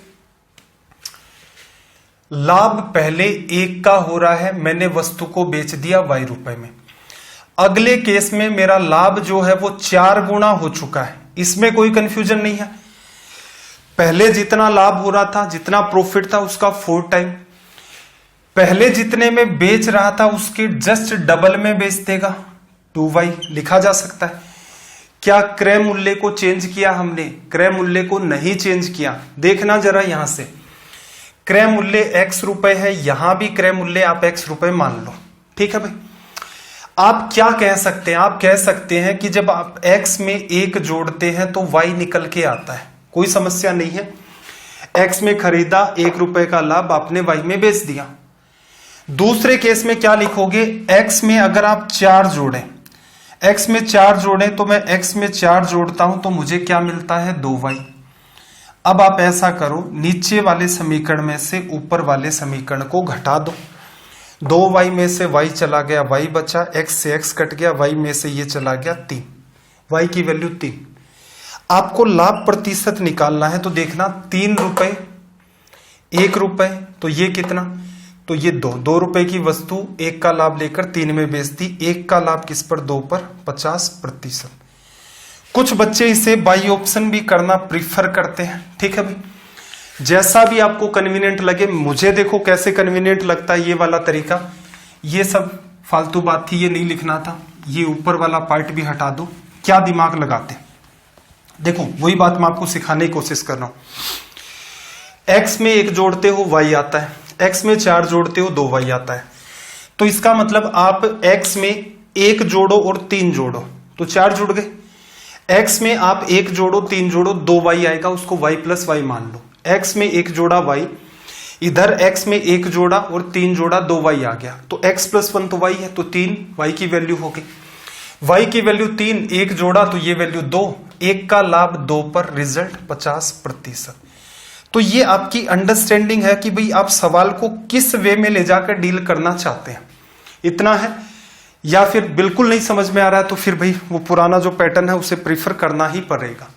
Speaker 1: लाभ पहले 1 का हो रहा है, मैंने वस्तु को बेच दिया y रुपए में। अगले केस में मेरा लाभ जो है वो 4 गुना हो चुका है, इसमें कोई कंफ्यूजन नहीं है। पहले जितना लाभ हो रहा था, जितना प्रॉफिट था, उसका 4 टाइम। पहले जितने में बेच रहा था उसके जस्ट डबल में बेच देगा, 2y लिखा जा सकता है। क्या क्रय मूल्य को चेंज किया हमने, क्रय मूल्य को नहीं चेंज किया। देखना जरा यहां से, क्रय मूल्य x रुपए है, यहां भी क्रय मूल्य आप x रुपए मान लो, ठीक है भाई। आप क्या कह सकते हैं, आप कह सकते हैं कि जब आप x में 1 जोड़ते हैं तो y निकल के आता है, कोई समस्या नहीं है। x में खरीदा, 1 रुपए का लाभ आपने y में बेच दिया। दूसरे केस में क्या लिखोगे, x में अगर आप 4 जोड़ें, x में 4 जोड़ें तो मैं x में 4 जोड़ता हूं तो मुझे क्या मिलता है, 2y। अब आप ऐसा करो, नीचे वाले समीकरण में से ऊपर वाले समीकरण को घटा दो। 2y में से y चला गया, y बचा, x से x कट गया, y में से ये चला गया 3, y की वैल्यू 3। आपको लाभ प्रतिशत निकालना है तो देखना, 3 रुपए, 1 रुपए, तो ये कितना, तो ये 2 रुपए की वस्तु 1 का लाभ लेकर 3 में बेच दी। 1 का लाभ किस पर, 2 पर, 50%। कुछ बच्चे इसे बाई ऑप्शन भी करना प्रीफर करते हैं, ठीक है भाई, जैसा भी आपको कन्वीनियंट लगे। मुझे देखो कैसे कन्वीनियंट लगता है ये वाला तरीका। ये सब फालतू बात थी, ये नहीं लिखना था, ये ऊपर वाला पार्ट भी हटा दो। क्या दिमाग लगाते, देखो वही बात मैं आपको सिखाने की कोशिश कर रहा हूं। x में 1 जोड़ते हो y आता है, x में 4 जोड़ते हो 2y आता है। तो इसका मतलब आप x में 1 जोड़ो और 3 जोड़ो तो 4 जुड़ गए। x में आप 1 जोड़ो 3 जोड़ो 2y आएगा, उसको y प्लस y मान लो। x में 1 जोड़ा y, इधर x में 1 जोड़ा और 3 जोड़ा 2y आ गया, तो x प्लस 1 तो y है, तो 3 y की वैल्यू हो गई। y की वैल्यू 3, 1 जोड़ा तो ये वैल्यू 2, 1 का लाभ 2 पर, रिजल्ट 50%। तो ये आपकी अंडरस्टैंडिंग है कि भाई आप सवाल को किस वे में ले जाकर डील करना चाहते हैं, इतना है। या फिर बिल्कुल नहीं समझ में आ रहा है तो फिर भाई वो पुराना जो पैटर्न है उसे प्रीफर करना ही पड़ेगा।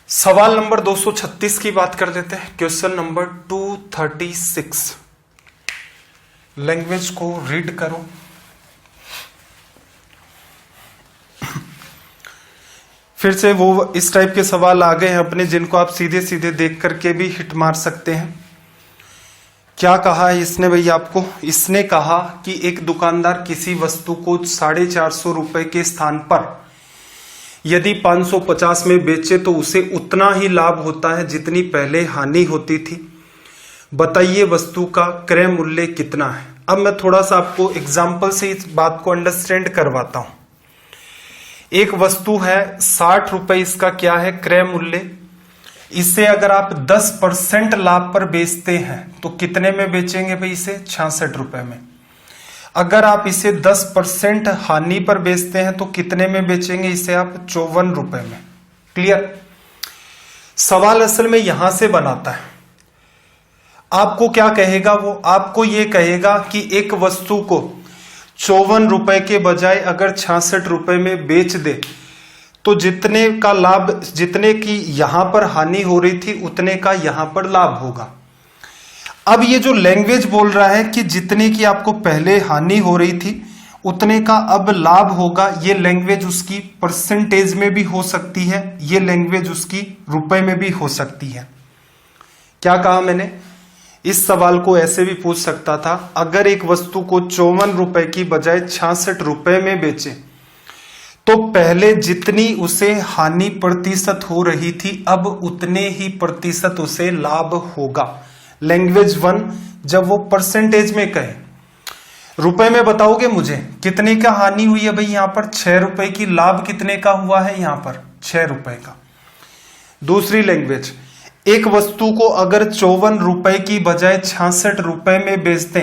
Speaker 1: सवाल नंबर 236 की बात कर लेते हैं। क्वेश्चन नंबर 236, लैंग्वेज को रीड करो। फिर से वो इस टाइप के सवाल आ गए हैं अपने, जिनको आप सीधे सीधे देख करके भी हिट मार सकते हैं। क्या कहा है इसने भाई आपको, इसने कहा कि एक दुकानदार किसी वस्तु को 450 रुपए के स्थान पर यदि 550 में बेचे तो उसे उतना ही लाभ होता है जितनी पहले हानि होती थी। बताइए वस्तु का क्रय मूल्य कितना है। अब मैं थोड़ा सा आपको एग्जाम्पल से इस बात को अंडरस्टैंड करवाता हूं। एक वस्तु है 60 रुपए, इसका क्या है क्रय मूल्य। इसे अगर आप 10% लाभ पर बेचते हैं तो कितने में बेचेंगे भाई, इसे 66 रुपए में। अगर आप इसे 10% हानि पर बेचते हैं तो कितने में बेचेंगे, इसे आप 54 रुपए में। क्लियर। सवाल असल में यहां से बनाता है। आपको क्या कहेगा वो, आपको ये कहेगा कि एक वस्तु को 54 रुपए के बजाय अगर 66 रुपए में बेच दे तो जितने का लाभ, जितने की यहां पर हानि हो रही थी उतने का यहां पर लाभ होगा। अब ये जो लैंग्वेज बोल रहा है कि जितने की आपको पहले हानि हो रही थी उतने का अब लाभ होगा। ये लैंग्वेज उसकी परसेंटेज में भी हो सकती है, ये लैंग्वेज उसकी रुपए में भी हो सकती है। क्या कहा मैंने? इस सवाल को ऐसे भी पूछ सकता था, अगर एक वस्तु को 54 रुपए की बजाय 66 रुपए में बेचे तो पहले जितनी उसे हानि प्रतिशत हो रही थी अब उतने ही प्रतिशत उसे लाभ होगा। लैंग्वेज 1 जब वो परसेंटेज में कहे, रुपए में बताओगे मुझे कितने का हानि हुई है भाई, यहां पर 6 रुपए की, लाभ कितने का हुआ है यहां पर 6 रुपए का। दूसरी लैंग्वेज, एक वस्तु को अगर 54 रुपए की बजाय 66 रुपए में बेचते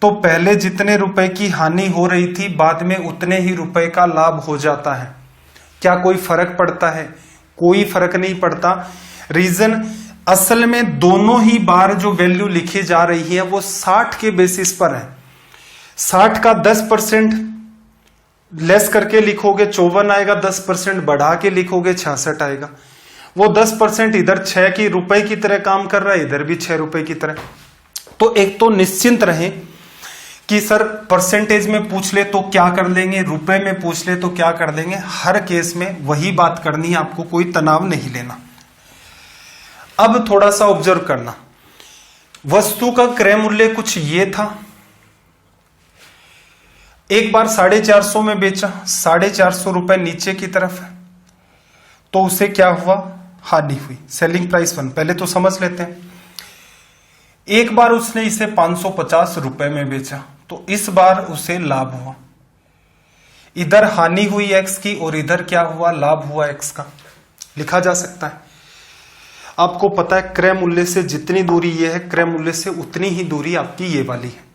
Speaker 1: तो पहले जितने रुपए की हानि हो रही थी बाद में उतने ही रुपए का लाभ हो जाता है। क्या कोई फर्क पड़ता है? कोई फर्क नहीं पड़ता। रीजन, असल में दोनों ही बार जो वैल्यू लिखी जा रही है वो 60 के बेसिस पर है। 60 का 10% लेस करके लिखोगे 54 आएगा, 10% बढ़ा के लिखोगे 66 आएगा। वो 10% इधर 6 की रुपए की तरह काम कर रहा है, इधर भी 6 रुपए की तरह। तो एक तो निश्चिंत रहे कि सर परसेंटेज में पूछ ले तो क्या कर लेंगे, रुपए में पूछ ले तो क्या कर देंगे, हर केस में वही बात करनी है, आपको कोई तनाव नहीं लेना। अब थोड़ा सा ऑब्जर्व करना, वस्तु का क्रय मूल्य कुछ ये था, एक बार 450 में बेचा, 450 रुपए नीचे की तरफ है तो उसे क्या हुआ, हानि हुई। सेलिंग प्राइस 1 पहले तो समझ लेते हैं। एक बार उसने इसे 550 रुपए में बेचा तो इस बार उसे लाभ हुआ। इधर हानि हुई एक्स की और इधर क्या हुआ, लाभ हुआ एक्स का। लिखा जा सकता है। आपको पता है क्रय मूल्य से जितनी दूरी ये है, क्रय मूल्य से उतनी ही दूरी आपकी ये वाली है।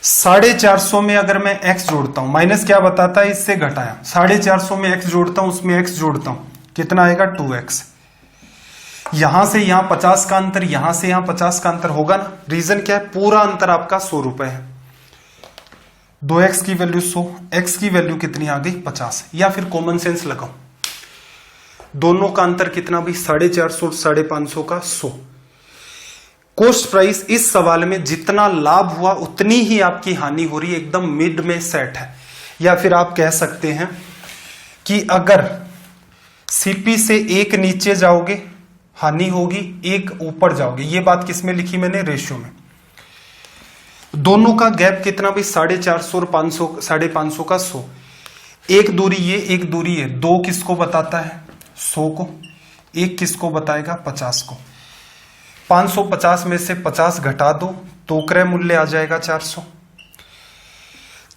Speaker 1: 450 में अगर मैं x जोड़ता हूं, माइनस क्या बताता है, इससे घटाया, 450 में x जोड़ता हूं, उसमें x जोड़ता हूं, कितना आएगा 2x। यहां से यहां 50 का अंतर, यहां से यहां 50 का अंतर होगा ना। रीजन क्या है, पूरा अंतर आपका 100 रुपए है। 2x की वैल्यू 100, x की वैल्यू कितनी आ गई 50। या फिर कॉमन सेंस लगाओ, दोनों का अंतर कितना भी 450 और 550 का 100। कॉस्ट प्राइस इस सवाल में जितना लाभ हुआ उतनी ही आपकी हानि हो रही है, एकदम मिड में सेट है। या फिर आप कह सकते हैं कि अगर सीपी से एक नीचे जाओगे हानि होगी, एक ऊपर जाओगे। ये बात किसमें लिखी मैंने, रेशियो में। दोनों का गैप कितना भी 450 और 500, 550 का 100। एक दूरी ये, एक दूरी ये, 2 किसको बताता है 100 को, एक किसको बताएगा 50 को। 550 में से 50 घटा दो तो क्रय मूल्य आ जाएगा 400।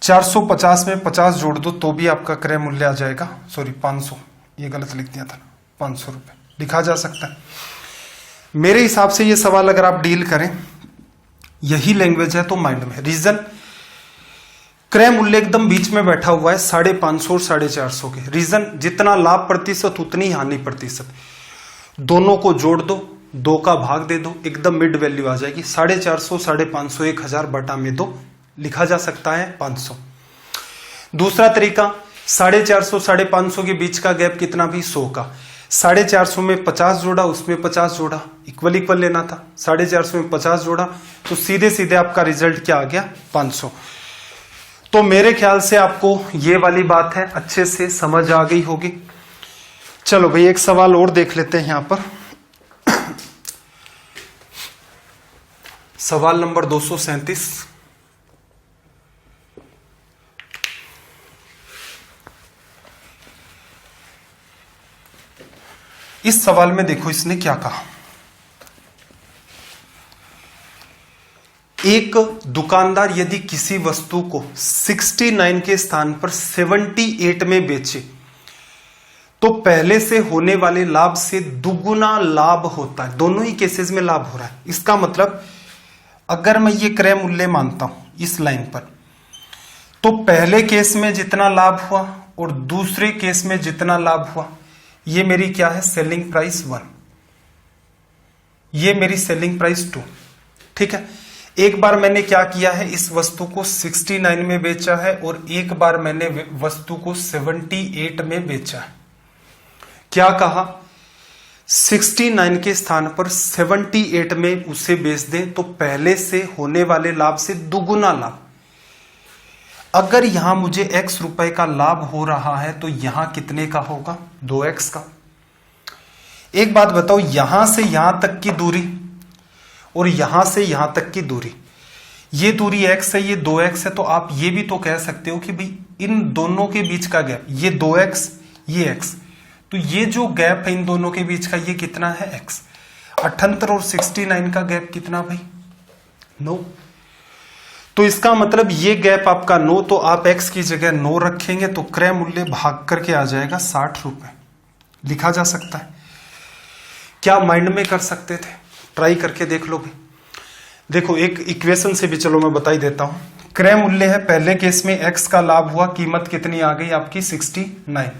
Speaker 1: 450 में 50 जोड़ दो तो भी आपका क्रय मूल्य आ जाएगा, सॉरी 500, ये गलत लिख दिया था ना, 500 रुपए लिखा जा सकता है। मेरे हिसाब से ये सवाल अगर आप डील करें, यही लैंग्वेज है तो माइंड में। रीजन, क्रय मूल्य एकदम बीच में बैठा हुआ है 550 और 450 के। रीजन, जितना लाभ प्रतिशत उतनी हानि प्रतिशत, दोनों को जोड़ दो, 2 का भाग दे दो, एकदम मिड वैल्यू आ जाएगी। 450, 550, 1000 बटा में 2 लिखा जा सकता है 500। दूसरा तरीका, 450, 550 के बीच का गैप कितना भी 100 का। 450 में 50 जोड़ा, उसमें 50 जोड़ा, इक्वल इक्वल लेना था। 450 में 50 जोड़ा तो सीधे सीधे आपका रिजल्ट क्या आ गया 500। तो मेरे ख्याल से आपको ये वाली बात है अच्छे से समझ आ गई होगी। चलो भाई एक सवाल और देख लेते हैं यहां पर। सवाल नंबर 237। इस सवाल में देखो इसने क्या कहा, एक दुकानदार यदि किसी वस्तु को 69 के स्थान पर 78 में बेचे तो पहले से होने वाले लाभ से दुगुना लाभ होता है। दोनों ही केसेस में लाभ हो रहा है। इसका मतलब अगर मैं ये क्रय मूल्य मानता हूं इस लाइन पर, तो पहले केस में जितना लाभ हुआ और दूसरे केस में जितना लाभ हुआ, ये मेरी क्या है सेलिंग प्राइस 1, ये मेरी सेलिंग प्राइस 2। ठीक है, एक बार मैंने क्या किया है, इस वस्तु को 69 में बेचा है और एक बार मैंने वस्तु को 78 में बेचा है। क्या कहा, 69 के स्थान पर 78 में उसे बेच दें तो पहले से होने वाले लाभ से दुगुना लाभ। अगर यहां मुझे x रुपए का लाभ हो रहा है तो यहां कितने का होगा? 2x का। एक बात बताओ, यहां से यहां तक की दूरी और यहां से यहां तक की दूरी, ये दूरी x है, ये 2x है, तो आप ये भी तो कह सकते हो कि भाई इन दोनों के बीच का गैप, ये 2x, ये x, तो ये जो गैप है इन दोनों के बीच का, ये कितना है? x। 78 और 69 का गैप कितना भाई? 9। तो इसका मतलब ये गैप आपका 9, तो आप x की जगह 9 रखेंगे तो क्रय मूल्य भाग करके आ जाएगा 60 रुपए। लिखा जा सकता है। क्या माइंड में कर सकते थे? ट्राई करके देख लो भाई। देखो एक इक्वेशन से भी चलो मैं बता ही देता हूं। क्रय मूल्य है, पहले केस में x का लाभ हुआ, कीमत कितनी आ गई आपकी? 69।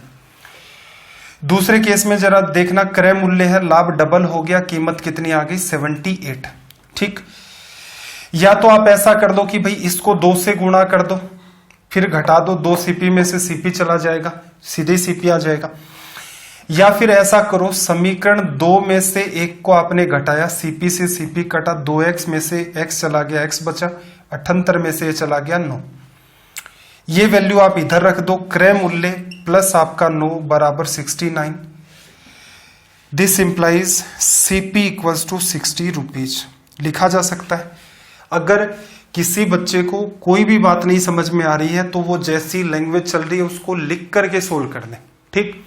Speaker 1: दूसरे केस में जरा देखना, क्रय मूल्य है, लाभ डबल हो गया, कीमत कितनी आ गई? 78। ठीक, या तो आप ऐसा कर दो कि भाई इसको 2 से गुणा कर दो, फिर घटा दो, 2 सीपी में से सीपी चला जाएगा, सीधे सीपी आ जाएगा। या फिर ऐसा करो, समीकरण 2 में से 1 को आपने घटाया, सीपी से सीपी कटा, 2x में से x चला गया, x बचा, 78 में से चला गया 9। ये वैल्यू आप इधर रख दो, क्रय मूल्य प्लस आपका 9 बराबर 69। This implies CP equals to 60 rupees. लिखा जा सकता है। अगर किसी बच्चे को कोई भी बात नहीं समझ में आ रही है तो वो जैसी लैंग्वेज चल रही है उसको लिख करके सोल्व कर दें। ठीक,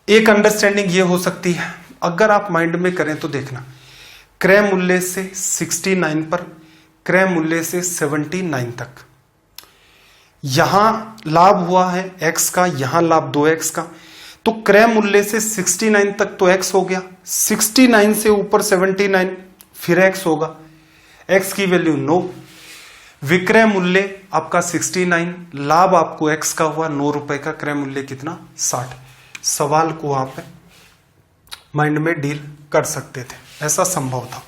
Speaker 1: एक अंडरस्टैंडिंग ये हो सकती है। अगर आप माइंड में करें तो देखना, क्रय मूल्य से 69 पर, क्रय मूल्य से 79 तक, यहां लाभ हुआ है x का, यहां लाभ 2x का, तो क्रय मूल्य से 69 तक तो x हो गया, 69 से ऊपर 79 फिर x होगा, x की वैल्यू 9, विक्रय मूल्य आपका 69, लाभ आपको x का हुआ 9 रुपए का, क्रय मूल्य कितना? 60। सवाल को आप माइंड में डील कर सकते थे, ऐसा संभव था।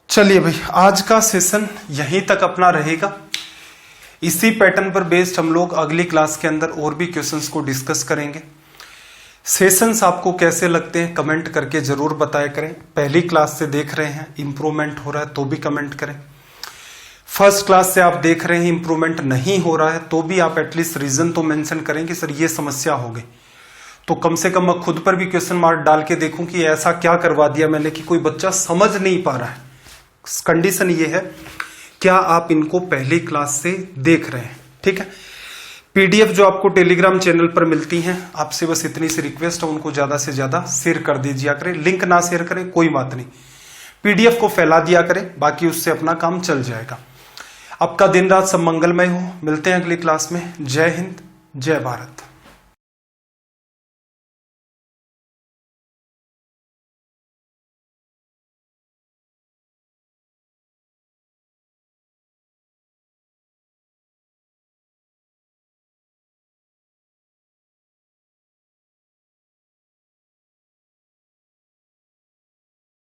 Speaker 1: चलिए भाई, आज का सेशन यहीं तक अपना रहेगा। इसी पैटर्न पर बेस्ड हम लोग अगली क्लास के अंदर और भी क्वेश्चंस को डिस्कस करेंगे। सेशंस आपको कैसे लगते हैं कमेंट करके जरूर बताया करें। पहली क्लास से देख रहे हैं इंप्रूवमेंट हो रहा है तो भी कमेंट करें। फर्स्ट क्लास से आप देख रहे हैं इंप्रूवमेंट नहीं हो रहा है तो भी आप एटलीस्ट रीजन तो मेंशन करें कि सर ये समस्या हो गई, तो कम से कम मैं खुद पर भी क्वेश्चन मार्क डाल के देखूं कि ऐसा क्या करवा दिया मैंने कि कोई बच्चा समझ नहीं पा रहा है। कंडीशन ये है, क्या आप इनको पहली क्लास से देख रहे हैं? ठीक है, पीडीएफ जो आपको टेलीग्राम चैनल पर मिलती हैं, आपसे बस इतनी सी रिक्वेस्ट है, उनको ज्यादा से ज्यादा शेयर कर दीजिए करें। लिंक ना शेयर करें कोई बात नहीं, पीडीएफ को फैला दिया करें, बाकी उससे अपना काम चल जाएगा। आपका दिन रात सब मंगलमय हो। मिलते हैं अगली क्लास में। जय हिंद, जय भारत।